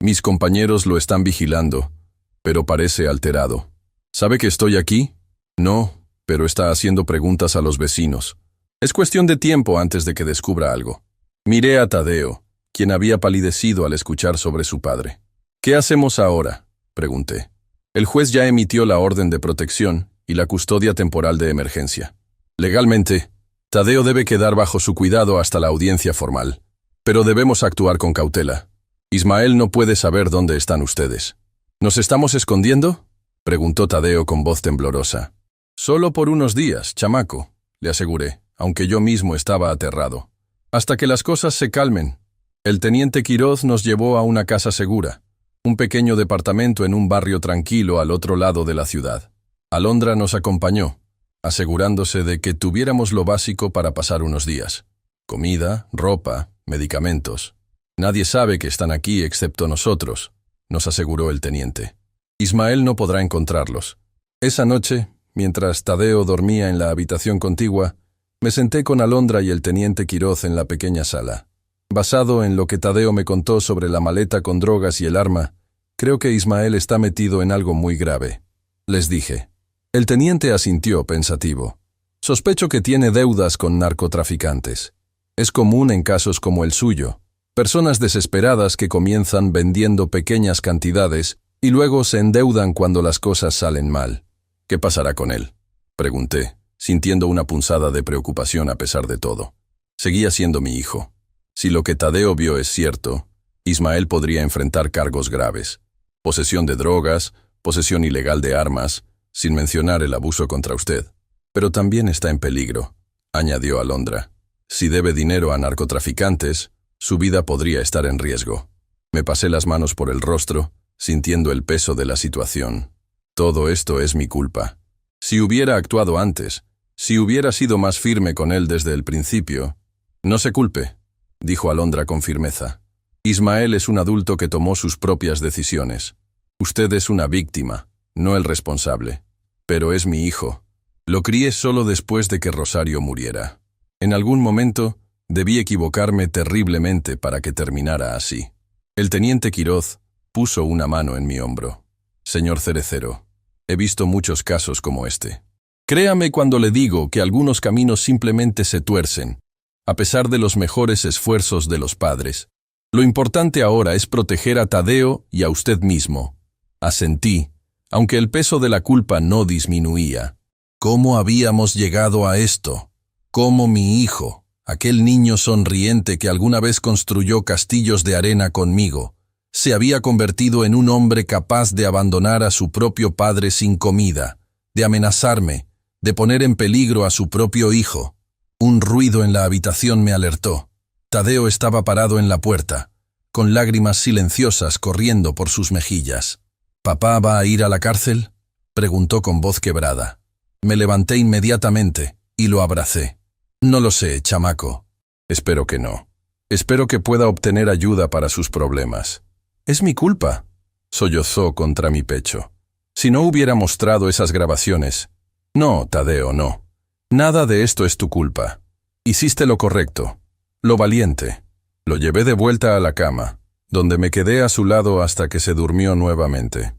Mis compañeros lo están vigilando, pero parece alterado. ¿Sabe que estoy aquí? No, pero está haciendo preguntas a los vecinos. Es cuestión de tiempo antes de que descubra algo. Miré a Tadeo, quien había palidecido al escuchar sobre su padre. ¿Qué hacemos ahora?, pregunté. El juez ya emitió la orden de protección y la custodia temporal de emergencia. Legalmente, Tadeo debe quedar bajo su cuidado hasta la audiencia formal. Pero debemos actuar con cautela. Ismael no puede saber dónde están ustedes. ¿Nos estamos escondiendo?, preguntó Tadeo con voz temblorosa. Solo por unos días, chamaco, le aseguré, aunque yo mismo estaba aterrado. Hasta que las cosas se calmen. El teniente Quiroz nos llevó a una casa segura, un pequeño departamento en un barrio tranquilo al otro lado de la ciudad. Alondra nos acompañó, asegurándose de que tuviéramos lo básico para pasar unos días. Comida, ropa, medicamentos. Nadie sabe que están aquí excepto nosotros, nos aseguró el teniente. Ismael no podrá encontrarlos. Esa noche, mientras Tadeo dormía en la habitación contigua, me senté con Alondra y el teniente Quiroz en la pequeña sala. Basado en lo que Tadeo me contó sobre la maleta con drogas y el arma, creo que Ismael está metido en algo muy grave. Les dije. El teniente asintió pensativo. Sospecho que tiene deudas con narcotraficantes. Es común en casos como el suyo. Personas desesperadas que comienzan vendiendo pequeñas cantidades y luego se endeudan cuando las cosas salen mal. ¿Qué pasará con él?, pregunté, sintiendo una punzada de preocupación a pesar de todo. Seguía siendo mi hijo. Si lo que Tadeo vio es cierto, Ismael podría enfrentar cargos graves. Posesión de drogas, posesión ilegal de armas, sin mencionar el abuso contra usted. Pero también está en peligro, añadió Alondra. Si debe dinero a narcotraficantes, su vida podría estar en riesgo. Me pasé las manos por el rostro, sintiendo el peso de la situación. Todo esto es mi culpa. Si hubiera actuado antes, si hubiera sido más firme con él desde el principio. No se culpe, dijo Alondra con firmeza. Ismael es un adulto que tomó sus propias decisiones. Usted es una víctima, no el responsable. Pero es mi hijo. Lo crié solo después de que Rosario muriera. En algún momento, debí equivocarme terriblemente para que terminara así. El teniente Quiroz puso una mano en mi hombro. Señor Cerecero, he visto muchos casos como este. Créame cuando le digo que algunos caminos simplemente se tuercen, a pesar de los mejores esfuerzos de los padres. Lo importante ahora es proteger a Tadeo y a usted mismo. Asentí, aunque el peso de la culpa no disminuía. ¿Cómo habíamos llegado a esto? ¿Cómo mi hijo, aquel niño sonriente que alguna vez construyó castillos de arena conmigo, se había convertido en un hombre capaz de abandonar a su propio padre sin comida, de amenazarme, de poner en peligro a su propio hijo? Un ruido en la habitación me alertó. Tadeo estaba parado en la puerta, con lágrimas silenciosas corriendo por sus mejillas. ¿Papá va a ir a la cárcel?, preguntó con voz quebrada. Me levanté inmediatamente y lo abracé. No lo sé, chamaco. Espero que no. Espero que pueda obtener ayuda para sus problemas. Es mi culpa, sollozó contra mi pecho. Si no hubiera mostrado esas grabaciones. No, Tadeo, no. Nada de esto es tu culpa. Hiciste lo correcto, lo valiente. Lo llevé de vuelta a la cama, donde me quedé a su lado hasta que se durmió nuevamente.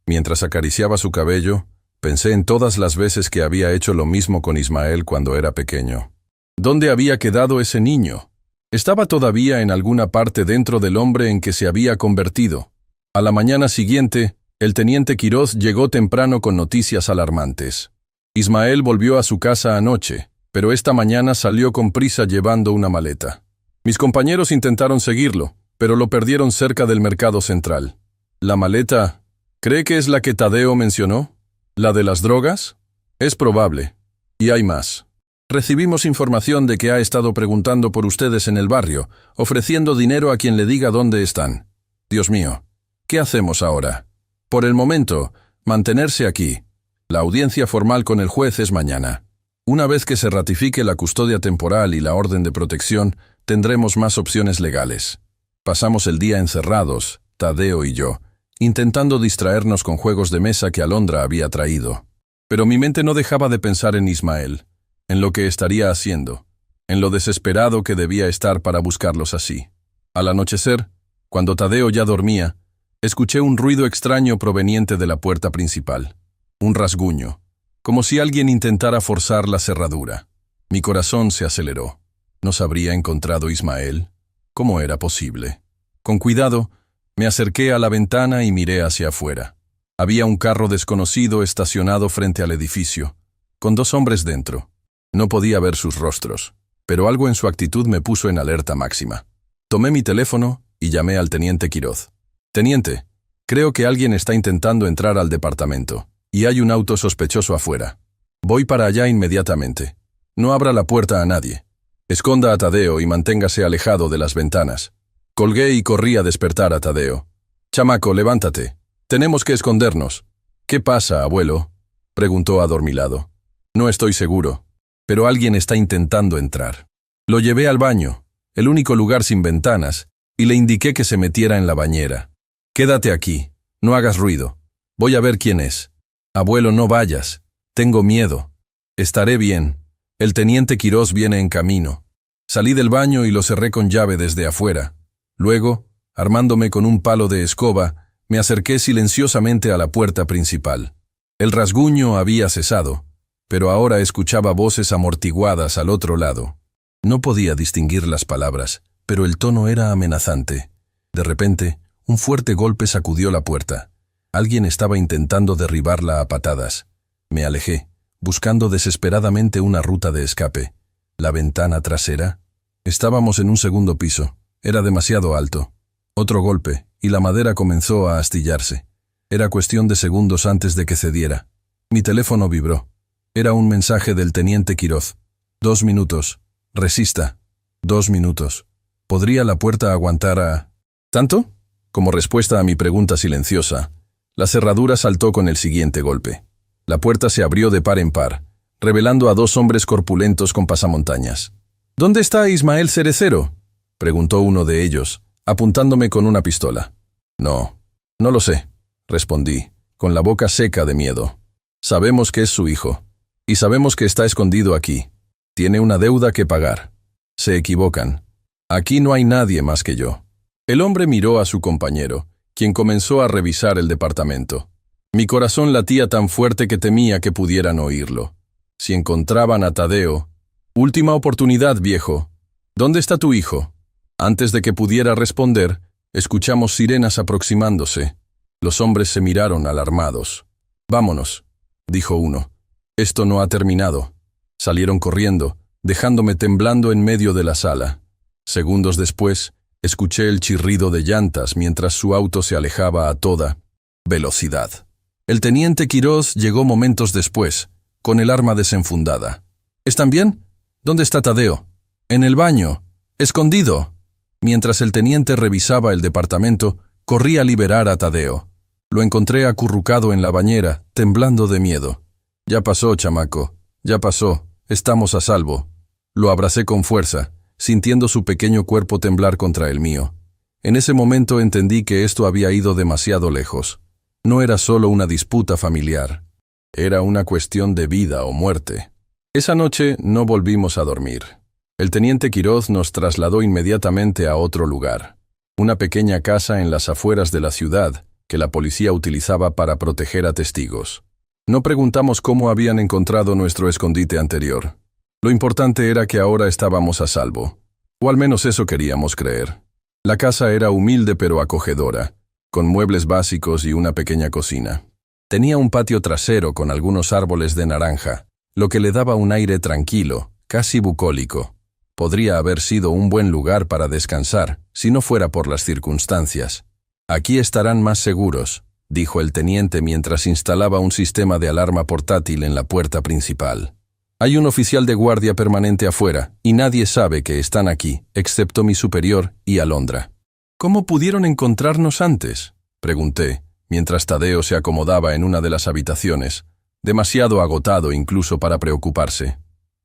Mientras acariciaba su cabello, Pensé en todas las veces que había hecho lo mismo con Ismael cuando era pequeño. ¿Dónde había quedado ese niño? Estaba todavía en alguna parte dentro del hombre en que se había convertido. A la mañana siguiente, el teniente Quiroz llegó temprano con noticias alarmantes. Ismael volvió a su casa anoche, pero esta mañana salió con prisa llevando una maleta. Mis compañeros intentaron seguirlo, pero lo perdieron cerca del mercado central. ¿La maleta? ¿Cree que es la que Tadeo mencionó? ¿La de las drogas? Es probable. Y hay más. Recibimos información de que ha estado preguntando por ustedes en el barrio, ofreciendo dinero a quien le diga dónde están. Dios mío, ¿qué hacemos ahora? Por el momento, mantenerse aquí. La audiencia formal con el juez es mañana. Una vez que se ratifique la custodia temporal y la orden de protección, tendremos más opciones legales. Pasamos el día encerrados, Tadeo y yo, intentando distraernos con juegos de mesa que Alondra había traído. Pero mi mente no dejaba de pensar en Ismael, en lo que estaría haciendo, en lo desesperado que debía estar para buscarlos así. Al anochecer, cuando Tadeo ya dormía, escuché un ruido extraño proveniente de la puerta principal. Un rasguño, como si alguien intentara forzar la cerradura. Mi corazón se aceleró. ¿Nos habría encontrado Ismael? ¿Cómo era posible? Con cuidado, me acerqué a la ventana y miré hacia afuera. Había un carro desconocido estacionado frente al edificio, con 2 hombres dentro. No podía ver sus rostros, pero algo en su actitud me puso en alerta máxima. Tomé mi teléfono y llamé al teniente Quiroz. «Teniente, creo que alguien está intentando entrar al departamento, y hay un auto sospechoso afuera. Voy para allá inmediatamente. No abra la puerta a nadie. Esconda a Tadeo y manténgase alejado de las ventanas». Colgué y corrí a despertar a Tadeo. «Chamaco, levántate. Tenemos que escondernos». «¿Qué pasa, abuelo?», preguntó adormilado. «No estoy seguro, pero alguien está intentando entrar». Lo llevé al baño, el único lugar sin ventanas, y le indiqué que se metiera en la bañera. «Quédate aquí, no hagas ruido. Voy a ver quién es». «Abuelo, no vayas. Tengo miedo». «Estaré bien. El teniente Quiroz viene en camino». Salí del baño y lo cerré con llave desde afuera. Luego, armándome con un palo de escoba, me acerqué silenciosamente a la puerta principal. El rasguño había cesado, pero ahora escuchaba voces amortiguadas al otro lado. No podía distinguir las palabras, pero el tono era amenazante. De repente, un fuerte golpe sacudió la puerta. Alguien estaba intentando derribarla a patadas. Me alejé, buscando desesperadamente una ruta de escape. ¿La ventana trasera? Estábamos en un segundo piso. Era demasiado alto. Otro golpe, y la madera comenzó a astillarse. Era cuestión de segundos antes de que cediera. Mi teléfono vibró. Era un mensaje del teniente Quiroz. 2 minutos. Resista. 2 minutos. ¿Podría la puerta aguantar a...? ¿Tanto? Como respuesta a mi pregunta silenciosa, la cerradura saltó con el siguiente golpe. La puerta se abrió de par en par, revelando a 2 hombres corpulentos con pasamontañas. «¿Dónde está Ismael Cerecero?», preguntó uno de ellos, apuntándome con una pistola. «No lo sé», respondí, con la boca seca de miedo. «Sabemos que es su hijo, y sabemos que está escondido aquí. Tiene una deuda que pagar. Se equivocan. Aquí no hay nadie más que yo». El hombre miró a su compañero, quien comenzó a revisar el departamento. Mi corazón latía tan fuerte que temía que pudieran oírlo. Si encontraban a Tadeo... «Última oportunidad, viejo. ¿Dónde está tu hijo?». Antes de que pudiera responder, escuchamos sirenas aproximándose. Los hombres se miraron alarmados. «Vámonos», dijo uno. «Esto no ha terminado». Salieron corriendo, dejándome temblando en medio de la sala. Segundos después, escuché el chirrido de llantas mientras su auto se alejaba a toda velocidad. El teniente Quiroz llegó momentos después, con el arma desenfundada. «¿Están bien? ¿Dónde está Tadeo?» «En el baño. Escondido». Mientras el teniente revisaba el departamento, corrí a liberar a Tadeo. Lo encontré acurrucado en la bañera, temblando de miedo. «Ya pasó, chamaco. Ya pasó. Estamos a salvo». Lo abracé con fuerza, sintiendo su pequeño cuerpo temblar contra el mío. En ese momento entendí que esto había ido demasiado lejos. No era solo una disputa familiar. Era una cuestión de vida o muerte. Esa noche no volvimos a dormir. El teniente Quiroz nos trasladó inmediatamente a otro lugar, una pequeña casa en las afueras de la ciudad que la policía utilizaba para proteger a testigos. No preguntamos cómo habían encontrado nuestro escondite anterior. Lo importante era que ahora estábamos a salvo. O al menos eso queríamos creer. La casa era humilde pero acogedora, con muebles básicos y una pequeña cocina. Tenía un patio trasero con algunos árboles de naranja, lo que le daba un aire tranquilo, casi bucólico. Podría haber sido un buen lugar para descansar, si no fuera por las circunstancias. «Aquí estarán más seguros», dijo el teniente mientras instalaba un sistema de alarma portátil en la puerta principal. «Hay un oficial de guardia permanente afuera, y nadie sabe que están aquí, excepto mi superior y Alondra». «¿Cómo pudieron encontrarnos antes?», pregunté, mientras Tadeo se acomodaba en una de las habitaciones, demasiado agotado incluso para preocuparse.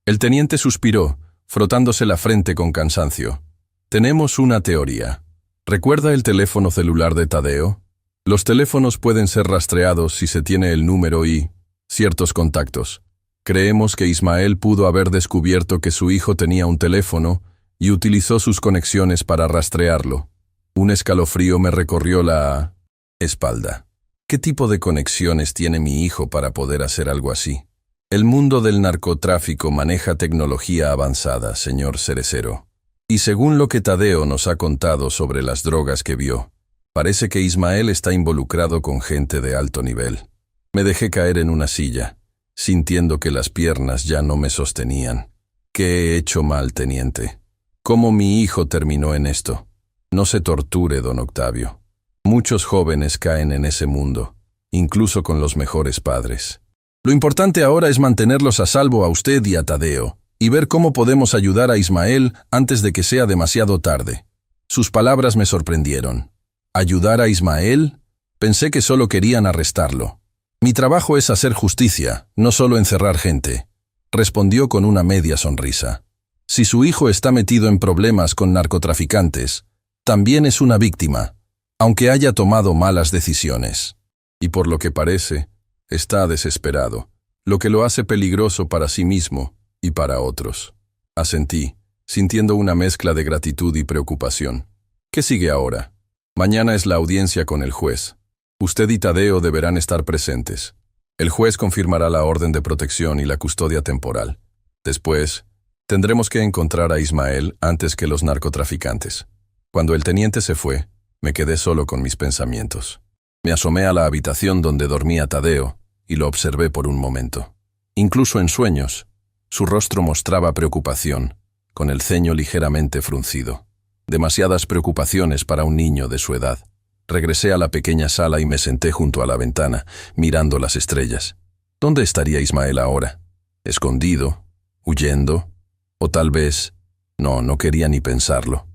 El teniente suspiró, frotándose la frente con cansancio. «Tenemos una teoría. ¿Recuerda el teléfono celular de Tadeo? Los teléfonos pueden ser rastreados si se tiene el número y ciertos contactos. Creemos que Ismael pudo haber descubierto que su hijo tenía un teléfono y utilizó sus conexiones para rastrearlo». Un escalofrío me recorrió la espalda. ¿Qué tipo de conexiones tiene mi hijo para poder hacer algo así? El mundo del narcotráfico maneja tecnología avanzada, señor Cerecero. Y según lo que Tadeo nos ha contado sobre las drogas que vio, parece que Ismael está involucrado con gente de alto nivel. Me dejé caer en una silla, sintiendo que las piernas ya no me sostenían. ¿Qué he hecho mal, teniente? ¿Cómo mi hijo terminó en esto? No se torture, don Octavio. Muchos jóvenes caen en ese mundo, incluso con los mejores padres. Lo importante ahora es mantenerlos a salvo a usted y a Tadeo, y ver cómo podemos ayudar a Ismael antes de que sea demasiado tarde. Sus palabras me sorprendieron. ¿Ayudar a Ismael? Pensé que solo querían arrestarlo. Mi trabajo es hacer justicia, no solo encerrar gente. Respondió con una media sonrisa. Si su hijo está metido en problemas con narcotraficantes, también es una víctima, aunque haya tomado malas decisiones. Y por lo que parece, está desesperado, lo que lo hace peligroso para sí mismo y para otros. Asentí, sintiendo una mezcla de gratitud y preocupación. ¿Qué sigue ahora? Mañana es la audiencia con el juez. Usted y Tadeo deberán estar presentes. El juez confirmará la orden de protección y la custodia temporal. Después, tendremos que encontrar a Ismael antes que los narcotraficantes. Cuando el teniente se fue, me quedé solo con mis pensamientos. Me asomé a la habitación donde dormía Tadeo y lo observé por un momento. Incluso en sueños, su rostro mostraba preocupación, con el ceño ligeramente fruncido. Demasiadas preocupaciones para un niño de su edad. Regresé a la pequeña sala y me senté junto a la ventana, mirando las estrellas. ¿Dónde estaría Ismael ahora? ¿Escondido? ¿Huyendo? O tal vez... No quería ni pensarlo.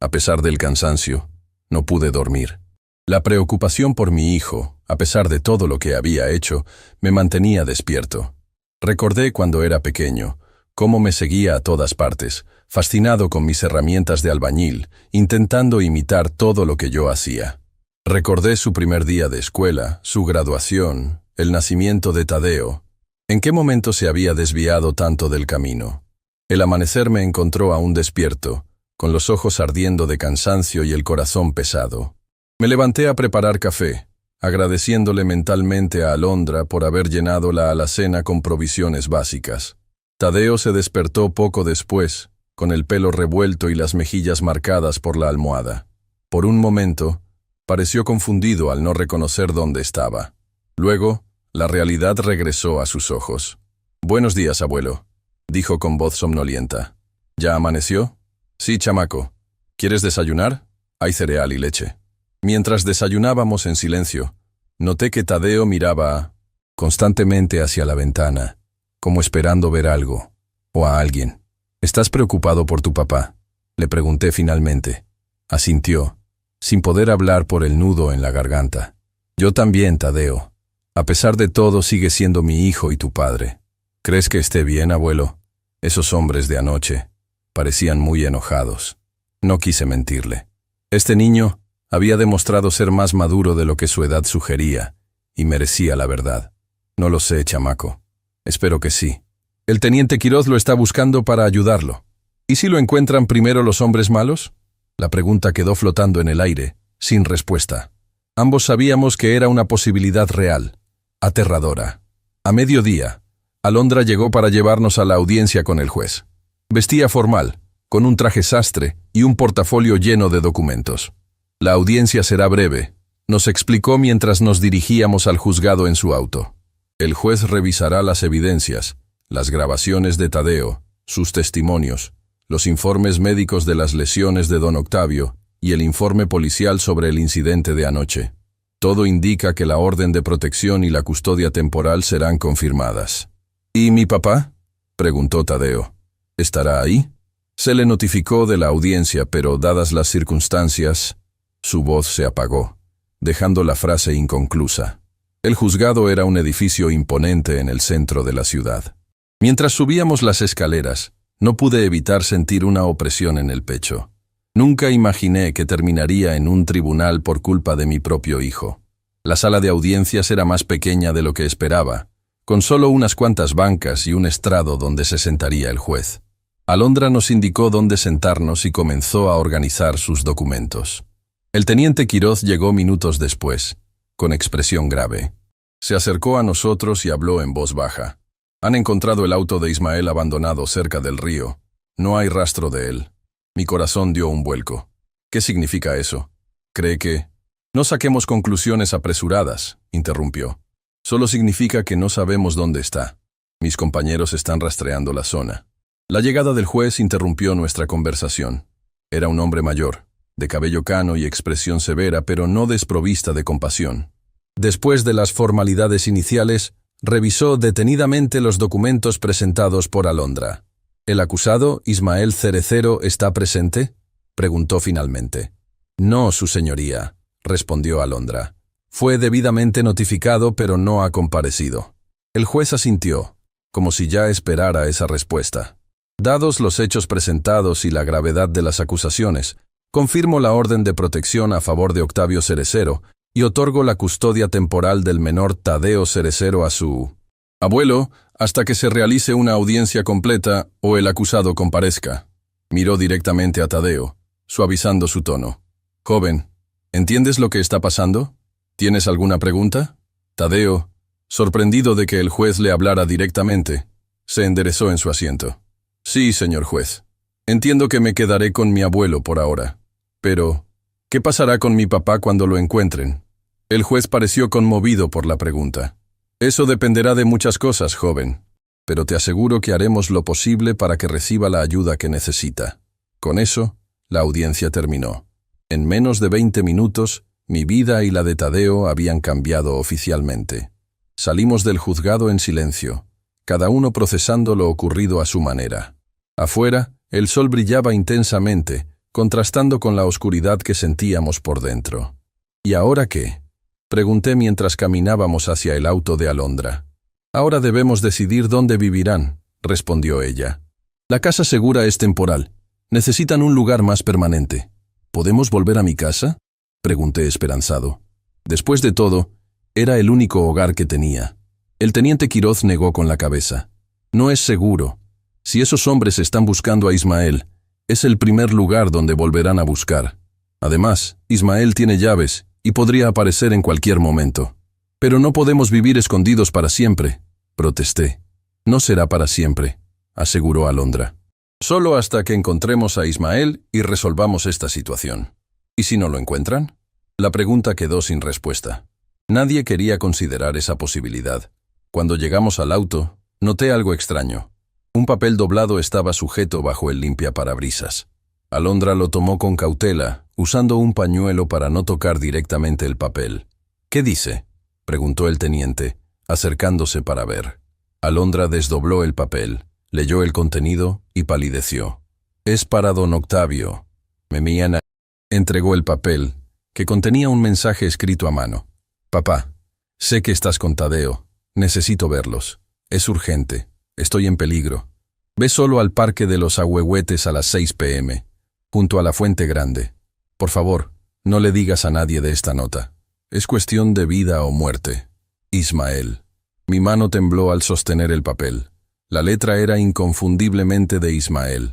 A pesar del cansancio, no pude dormir. La preocupación por mi hijo, a pesar de todo lo que había hecho, me mantenía despierto. Recordé cuando era pequeño, cómo me seguía a todas partes, fascinado con mis herramientas de albañil, intentando imitar todo lo que yo hacía. Recordé su primer día de escuela, su graduación, el nacimiento de Tadeo. ¿En qué momento se había desviado tanto del camino? El amanecer me encontró aún despierto, con los ojos ardiendo de cansancio y el corazón pesado. Me levanté a preparar café, agradeciéndole mentalmente a Alondra por haber llenado la alacena con provisiones básicas. Tadeo se despertó poco después, con el pelo revuelto y las mejillas marcadas por la almohada. Por un momento, pareció confundido al no reconocer dónde estaba. Luego, la realidad regresó a sus ojos. «Buenos días, abuelo», dijo con voz somnolienta. «¿Ya amaneció?» «Sí, chamaco. ¿Quieres desayunar? Hay cereal y leche». Mientras desayunábamos en silencio, noté que Tadeo miraba constantemente hacia la ventana, como esperando ver algo, o a alguien. «¿Estás preocupado por tu papá?», le pregunté finalmente. Asintió, sin poder hablar por el nudo en la garganta. «Yo también, Tadeo. A pesar de todo, sigue siendo mi hijo y tu padre. ¿Crees que esté bien, abuelo?» Esos hombres de anoche parecían muy enojados. No quise mentirle. Este niño había demostrado ser más maduro de lo que su edad sugería, y merecía la verdad. «No lo sé, chamaco. Espero que sí. El teniente Quiroz lo está buscando para ayudarlo. ¿Y si lo encuentran primero los hombres malos?». La pregunta quedó flotando en el aire, sin respuesta. Ambos sabíamos que era una posibilidad real, aterradora. A mediodía, Alondra llegó para llevarnos a la audiencia con el juez. Vestía formal, con un traje sastre y un portafolio lleno de documentos. La audiencia será breve, nos explicó mientras nos dirigíamos al juzgado en su auto. El juez revisará las evidencias, las grabaciones de Tadeo, sus testimonios, los informes médicos de las lesiones de don Octavio y el informe policial sobre el incidente de anoche. Todo indica que la orden de protección y la custodia temporal serán confirmadas. ¿Y mi papá?, preguntó Tadeo. ¿Estará ahí? Se le notificó de la audiencia, pero dadas las circunstancias, su voz se apagó, dejando la frase inconclusa. El juzgado era un edificio imponente en el centro de la ciudad. Mientras subíamos las escaleras, no pude evitar sentir una opresión en el pecho. Nunca imaginé que terminaría en un tribunal por culpa de mi propio hijo. La sala de audiencias era más pequeña de lo que esperaba, con solo unas cuantas bancas y un estrado donde se sentaría el juez. Alondra nos indicó dónde sentarnos y comenzó a organizar sus documentos. El teniente Quiroz llegó minutos después, con expresión grave. Se acercó a nosotros y habló en voz baja. Han encontrado el auto de Ismael abandonado cerca del río. No hay rastro de él. Mi corazón dio un vuelco. ¿Qué significa eso? ¿Cree que...? No saquemos conclusiones apresuradas, interrumpió. Solo significa que no sabemos dónde está. Mis compañeros están rastreando la zona. La llegada del juez interrumpió nuestra conversación. Era un hombre mayor, de cabello cano y expresión severa, pero no desprovista de compasión. Después de las formalidades iniciales, revisó detenidamente los documentos presentados por Alondra. ¿El acusado, Ismael Cerecero, está presente?, preguntó finalmente. No, su señoría, respondió Alondra. Fue debidamente notificado, pero no ha comparecido. El juez asintió, como si ya esperara esa respuesta. Dados los hechos presentados y la gravedad de las acusaciones, confirmo la orden de protección a favor de Octavio Cerecero y otorgo la custodia temporal del menor Tadeo Cerecero a su abuelo hasta que se realice una audiencia completa o el acusado comparezca. Miró directamente a Tadeo, suavizando su tono. Joven, ¿entiendes lo que está pasando? ¿Tienes alguna pregunta? Tadeo, sorprendido de que el juez le hablara directamente, se enderezó en su asiento. Sí, señor juez. Entiendo que me quedaré con mi abuelo por ahora. Pero, ¿qué pasará con mi papá cuando lo encuentren? El juez pareció conmovido por la pregunta. Eso dependerá de muchas cosas, joven, pero te aseguro que haremos lo posible para que reciba la ayuda que necesita. Con eso, la audiencia terminó. En menos de 20 minutos, mi vida y la de Tadeo habían cambiado oficialmente. Salimos del juzgado en silencio, cada uno procesando lo ocurrido a su manera. Afuera, el sol brillaba intensamente, contrastando con la oscuridad que sentíamos por dentro. ¿Y ahora qué?, pregunté mientras caminábamos hacia el auto de Alondra. Ahora debemos decidir dónde vivirán, respondió ella. La casa segura es temporal. Necesitan un lugar más permanente. ¿Podemos volver a mi casa?, pregunté esperanzado. Después de todo, era el único hogar que tenía. El teniente Quiroz negó con la cabeza. No es seguro. Si esos hombres están buscando a Ismael, es el primer lugar donde volverán a buscar. Además, Ismael tiene llaves y podría aparecer en cualquier momento. Pero no podemos vivir escondidos para siempre, protesté. No será para siempre, aseguró Alondra. Solo hasta que encontremos a Ismael y resolvamos esta situación. ¿Y si no lo encuentran? La pregunta quedó sin respuesta. Nadie quería considerar esa posibilidad. Cuando llegamos al auto, noté algo extraño. Un papel doblado estaba sujeto bajo el limpiaparabrisas. Alondra lo tomó con cautela, usando un pañuelo para no tocar directamente el papel. ¿Qué dice?, preguntó el teniente, acercándose para ver. Alondra desdobló el papel, leyó el contenido y palideció. Es para don Octavio. Memiana entregó el papel, que contenía un mensaje escrito a mano. Papá, sé que estás con Tadeo. Necesito verlos. Es urgente. Estoy en peligro. Ve solo al Parque de los Ahuehuetes a las 6 p.m., junto a la Fuente Grande. Por favor, no le digas a nadie de esta nota. Es cuestión de vida o muerte. Ismael. Mi mano tembló al sostener el papel. La letra era inconfundiblemente de Ismael.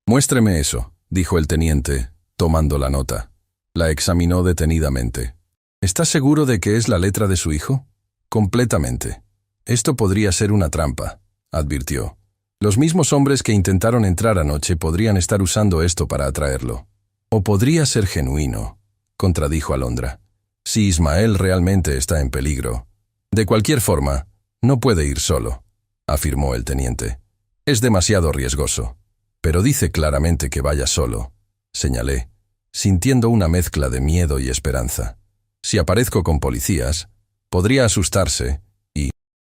Muéstreme eso, dijo el teniente, tomando la nota. La examinó detenidamente. ¿Estás seguro de que es la letra de su hijo? Completamente. Esto podría ser una trampa, advirtió. Los mismos hombres que intentaron entrar anoche podrían estar usando esto para atraerlo. O podría ser genuino, contradijo Alondra. Si Ismael realmente está en peligro. De cualquier forma, no puede ir solo, afirmó el teniente. Es demasiado riesgoso. Pero dice claramente que vaya solo, señalé, sintiendo una mezcla de miedo y esperanza. Si aparezco con policías, podría asustarse y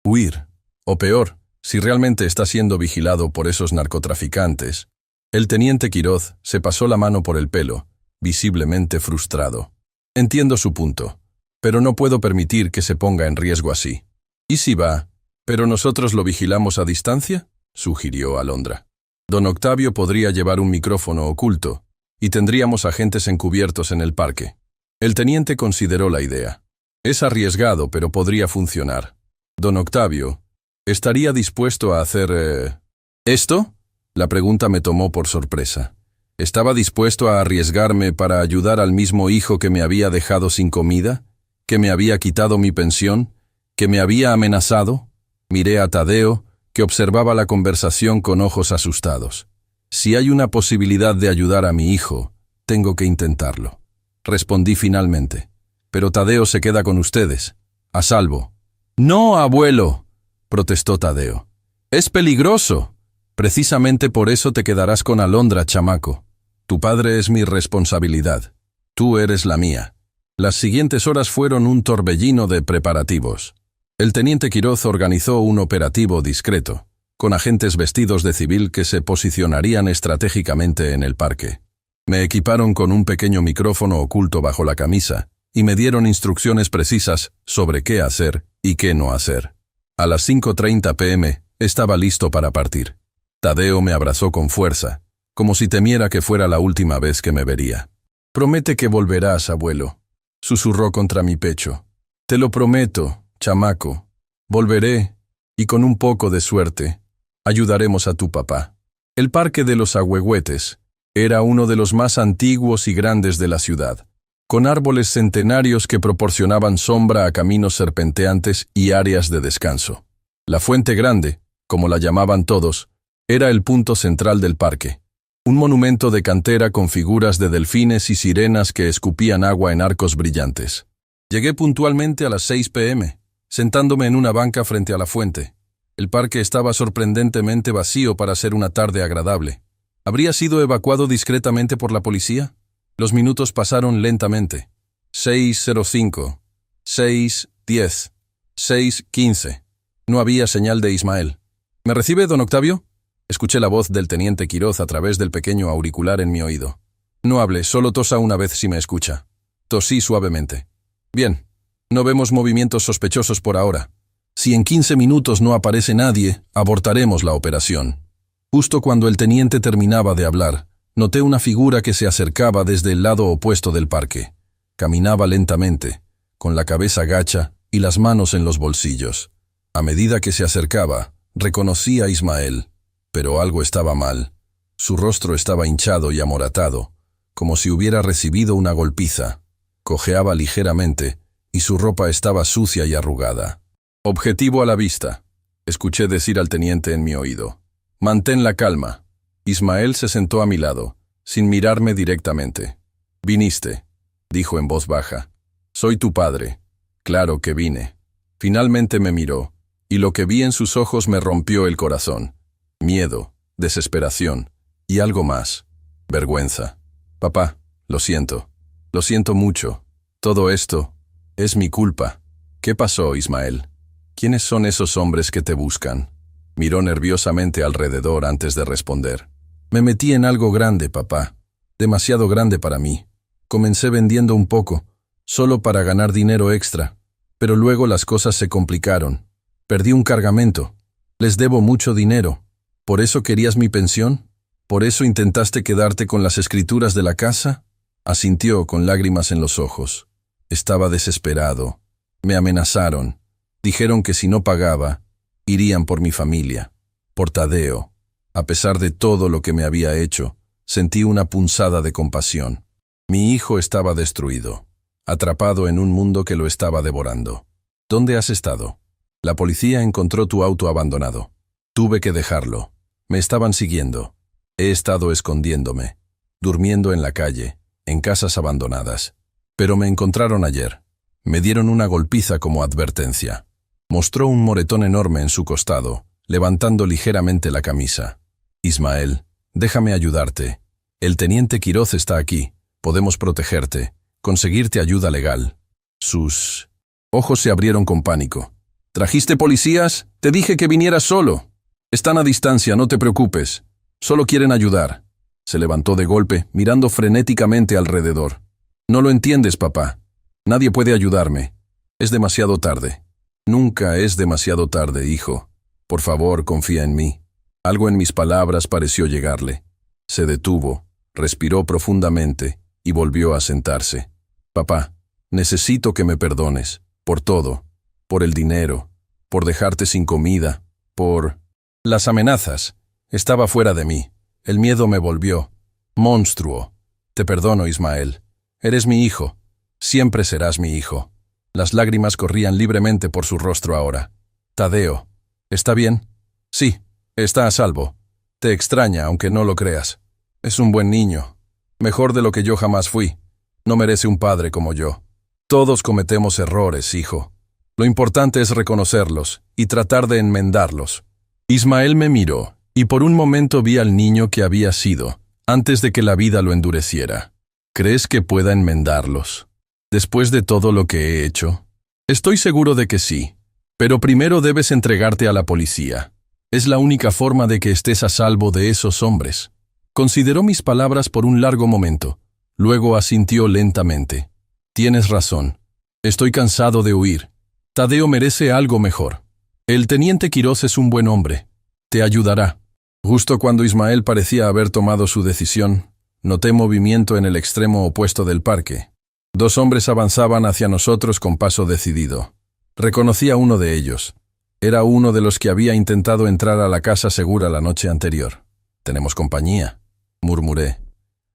huir. O peor, si realmente está siendo vigilado por esos narcotraficantes. El teniente Quiroz se pasó la mano por el pelo, visiblemente frustrado. Entiendo su punto, pero no puedo permitir que se ponga en riesgo así. ¿Y si va, pero nosotros lo vigilamos a distancia?, sugirió Alondra. Don Octavio podría llevar un micrófono oculto, y tendríamos agentes encubiertos en el parque. El teniente consideró la idea. Es arriesgado, pero podría funcionar. Don Octavio, ¿estaría dispuesto a hacer esto? La pregunta me tomó por sorpresa. ¿Estaba dispuesto a arriesgarme para ayudar al mismo hijo que me había dejado sin comida? ¿Que me había quitado mi pensión? ¿Que me había amenazado? Miré a Tadeo, que observaba la conversación con ojos asustados. Si hay una posibilidad de ayudar a mi hijo, tengo que intentarlo. Respondí finalmente. Pero Tadeo se queda con ustedes, a salvo. ¡No, abuelo!, protestó Tadeo. ¡Es peligroso! Precisamente por eso te quedarás con Alondra, chamaco. Tu padre es mi responsabilidad. Tú eres la mía. Las siguientes horas fueron un torbellino de preparativos. El teniente Quiroz organizó un operativo discreto, con agentes vestidos de civil que se posicionarían estratégicamente en el parque. Me equiparon con un pequeño micrófono oculto bajo la camisa y me dieron instrucciones precisas sobre qué hacer y qué no hacer. A las 5:30 p.m. estaba listo para partir. Tadeo me abrazó con fuerza, como si temiera que fuera la última vez que me vería. «Promete que volverás, abuelo», susurró contra mi pecho. «Te lo prometo, chamaco. Volveré, y con un poco de suerte, ayudaremos a tu papá». El Parque de los Ahuehuetes era uno de los más antiguos y grandes de la ciudad, con árboles centenarios que proporcionaban sombra a caminos serpenteantes y áreas de descanso. La Fuente Grande, como la llamaban todos, era el punto central del parque. Un monumento de cantera con figuras de delfines y sirenas que escupían agua en arcos brillantes. Llegué puntualmente a las 6 p.m., sentándome en una banca frente a la fuente. El parque estaba sorprendentemente vacío para ser una tarde agradable. ¿Habría sido evacuado discretamente por la policía? Los minutos pasaron lentamente. 6:05, 6:10, 6:15. No había señal de Ismael. ¿Me recibe, don Octavio? Escuché la voz del teniente Quiroz a través del pequeño auricular en mi oído. No hable, solo tosa una vez si me escucha. Tosí suavemente. Bien, no vemos movimientos sospechosos por ahora. Si en 15 minutos no aparece nadie, abortaremos la operación. Justo cuando el teniente terminaba de hablar, noté una figura que se acercaba desde el lado opuesto del parque. Caminaba lentamente, con la cabeza gacha y las manos en los bolsillos. A medida que se acercaba, reconocí a Ismael. Pero algo estaba mal. Su rostro estaba hinchado y amoratado, como si hubiera recibido una golpiza. Cojeaba ligeramente, y su ropa estaba sucia y arrugada. «Objetivo a la vista», escuché decir al teniente en mi oído. «Mantén la calma». Ismael se sentó a mi lado, sin mirarme directamente. «Viniste», dijo en voz baja. «Soy tu padre». «Claro que vine». Finalmente me miró, y lo que vi en sus ojos me rompió el corazón. Miedo, desesperación y algo más. Vergüenza. «Papá, lo siento. Lo siento mucho. Todo esto es mi culpa». «¿Qué pasó, Ismael? ¿Quiénes son esos hombres que te buscan?» Miró nerviosamente alrededor antes de responder. «Me metí en algo grande, papá. Demasiado grande para mí. Comencé vendiendo un poco, solo para ganar dinero extra. Pero luego las cosas se complicaron. Perdí un cargamento. Les debo mucho dinero. ¿Por eso querías mi pensión? ¿Por eso intentaste quedarte con las escrituras de la casa?» Asintió con lágrimas en los ojos. Estaba desesperado. Me amenazaron. Dijeron que si no pagaba, irían por mi familia, por Tadeo. A pesar de todo lo que me había hecho, sentí una punzada de compasión. Mi hijo estaba destruido, atrapado en un mundo que lo estaba devorando. «¿Dónde has estado?». La policía encontró tu auto abandonado. Tuve que dejarlo. Me estaban siguiendo. He estado escondiéndome, durmiendo en la calle, en casas abandonadas. Pero me encontraron ayer. Me dieron una golpiza como advertencia. Mostró un moretón enorme en su costado, levantando ligeramente la camisa. Ismael, déjame ayudarte. El teniente Quiroz está aquí. Podemos protegerte, conseguirte ayuda legal. Sus ojos se abrieron con pánico. ¿Trajiste policías? Te dije que vinieras solo. Están a distancia, no te preocupes. Solo quieren ayudar. Se levantó de golpe, mirando frenéticamente alrededor. No lo entiendes, papá. Nadie puede ayudarme. Es demasiado tarde. Nunca es demasiado tarde, hijo. Por favor, confía en mí. Algo en mis palabras pareció llegarle. Se detuvo, respiró profundamente y volvió a sentarse. Papá, necesito que me perdones. Por todo. Por el dinero. Por dejarte sin comida. Por las amenazas. Estaba fuera de mí. El miedo me volvió. Monstruo. Te perdono, Ismael. Eres mi hijo. Siempre serás mi hijo. Las lágrimas corrían libremente por su rostro ahora. Tadeo. ¿Está bien? Sí, está a salvo. Te extraña, aunque no lo creas. Es un buen niño. Mejor de lo que yo jamás fui. No merece un padre como yo. Todos cometemos errores, hijo. Lo importante es reconocerlos y tratar de enmendarlos. Ismael me miró, y por un momento vi al niño que había sido, antes de que la vida lo endureciera. ¿Crees que pueda enmendarlos? Después de todo lo que he hecho. Estoy seguro de que sí. Pero primero debes entregarte a la policía. Es la única forma de que estés a salvo de esos hombres. Consideró mis palabras por un largo momento. Luego asintió lentamente. Tienes razón. Estoy cansado de huir. Tadeo merece algo mejor. El teniente Quiroz es un buen hombre. Te ayudará. Justo cuando Ismael parecía haber tomado su decisión, noté movimiento en el extremo opuesto del parque. 2 hombres avanzaban hacia nosotros con paso decidido. Reconocí a uno de ellos. Era uno de los que había intentado entrar a la casa segura la noche anterior. «Tenemos compañía», murmuré,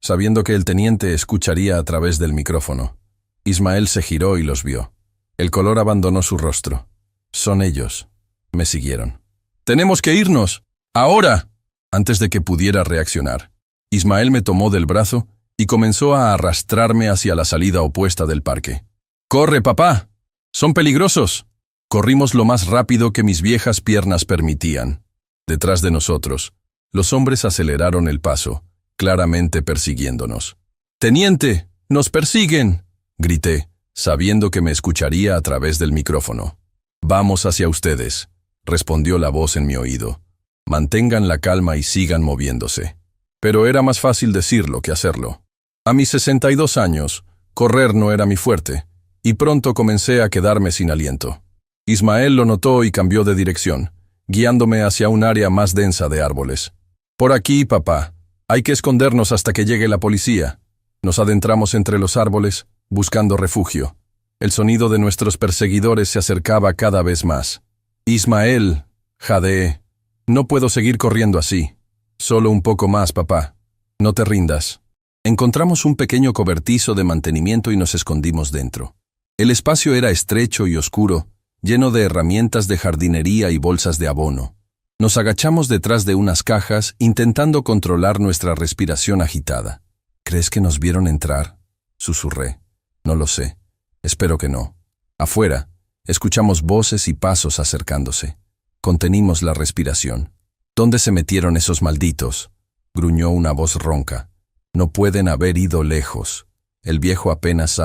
sabiendo que el teniente escucharía a través del micrófono. Ismael se giró y los vio. El color abandonó su rostro. «Son ellos». Me siguieron. «¡Tenemos que irnos! ¡Ahora!» Antes de que pudiera reaccionar, Ismael me tomó del brazo y comenzó a arrastrarme hacia la salida opuesta del parque. «¡Corre, papá! ¡Son peligrosos!» Corrimos lo más rápido que mis viejas piernas permitían. Detrás de nosotros, los hombres aceleraron el paso, claramente persiguiéndonos. «¡Teniente! ¡Nos persiguen!», grité, sabiendo que me escucharía a través del micrófono. «Vamos hacia ustedes», respondió la voz en mi oído. «Mantengan la calma y sigan moviéndose». Pero era más fácil decirlo que hacerlo. A mis 62 años, correr no era mi fuerte, y pronto comencé a quedarme sin aliento. Ismael lo notó y cambió de dirección, guiándome hacia un área más densa de árboles. «Por aquí, papá. Hay que escondernos hasta que llegue la policía». Nos adentramos entre los árboles, buscando refugio. El sonido de nuestros perseguidores se acercaba cada vez más. «Ismael», jadeé, «no puedo seguir corriendo así. Solo un poco más, papá. No te rindas». Encontramos un pequeño cobertizo de mantenimiento y nos escondimos dentro. El espacio era estrecho y oscuro, lleno de herramientas de jardinería y bolsas de abono. Nos agachamos detrás de unas cajas, intentando controlar nuestra respiración agitada. «¿Crees que nos vieron entrar?», susurré. «No lo sé. Espero que no». Afuera, escuchamos voces y pasos acercándose. Contenimos la respiración. «¿Dónde se metieron esos malditos?», gruñó una voz ronca. «No pueden haber ido lejos. El viejo apenas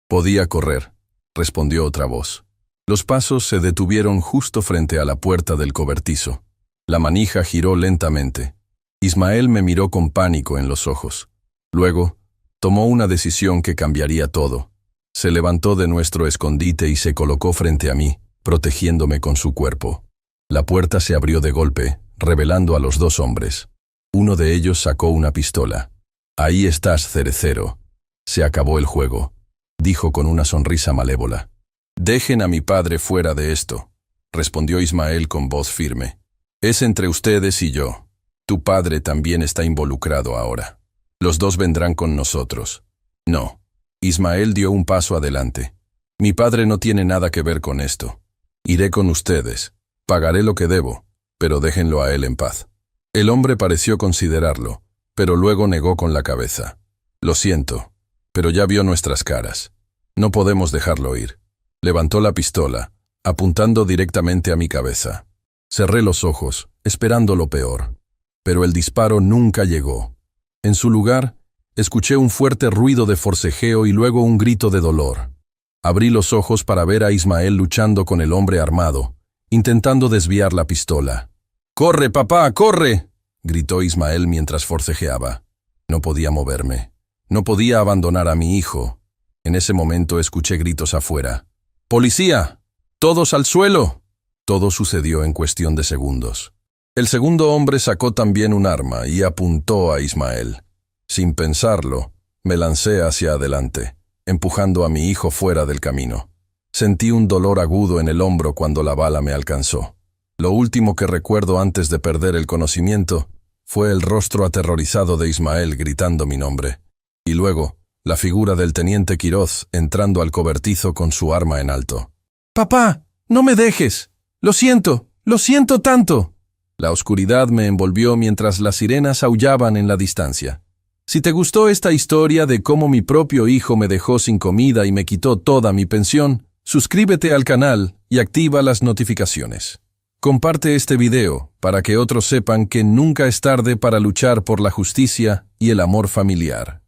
podía correr», respondió otra voz. Los pasos se detuvieron justo frente a la puerta del cobertizo. La manija giró lentamente. Ismael me miró con pánico en los ojos. Luego, tomó una decisión que cambiaría todo. Se levantó de nuestro escondite y se colocó frente a mí, protegiéndome con su cuerpo. La puerta se abrió de golpe, revelando a los 2 hombres. Uno de ellos sacó una pistola. «Ahí estás, cerecero. Se acabó el juego», dijo con una sonrisa malévola. «Dejen a mi padre fuera de esto», respondió Ismael con voz firme. «Es entre ustedes y yo. Tu padre también está involucrado ahora. Los 2 vendrán con nosotros». «No». Ismael dio un paso adelante. «Mi padre no tiene nada que ver con esto. Iré con ustedes. Pagaré lo que debo, pero déjenlo a él en paz. El hombre pareció considerarlo, pero luego negó con la cabeza. Lo siento, pero ya vio nuestras caras. No podemos dejarlo ir. Levantó la pistola, apuntando directamente a mi cabeza. Cerré los ojos, esperando lo peor. Pero el disparo nunca llegó. En su lugar, escuché un fuerte ruido de forcejeo y luego un grito de dolor. Abrí los ojos para ver a Ismael luchando con el hombre armado, intentando desviar la pistola. ¡Corre, papá, corre!, gritó Ismael mientras forcejeaba. No podía moverme. No podía abandonar a mi hijo. En ese momento escuché gritos afuera. ¡Policía! ¡Todos al suelo! Todo sucedió en cuestión de segundos. El segundo hombre sacó también un arma y apuntó a Ismael. Sin pensarlo, me lancé hacia adelante, empujando a mi hijo fuera del camino. Sentí un dolor agudo en el hombro cuando la bala me alcanzó. Lo último que recuerdo antes de perder el conocimiento fue el rostro aterrorizado de Ismael gritando mi nombre. Y luego, la figura del teniente Quiroz entrando al cobertizo con su arma en alto. «¡Papá! ¡No me dejes! ¡Lo siento tanto!». La oscuridad me envolvió mientras las sirenas aullaban en la distancia. Si te gustó esta historia de cómo mi propio hijo me dejó sin comida y me quitó toda mi pensión, suscríbete al canal y activa las notificaciones. Comparte este video para que otros sepan que nunca es tarde para luchar por la justicia y el amor familiar.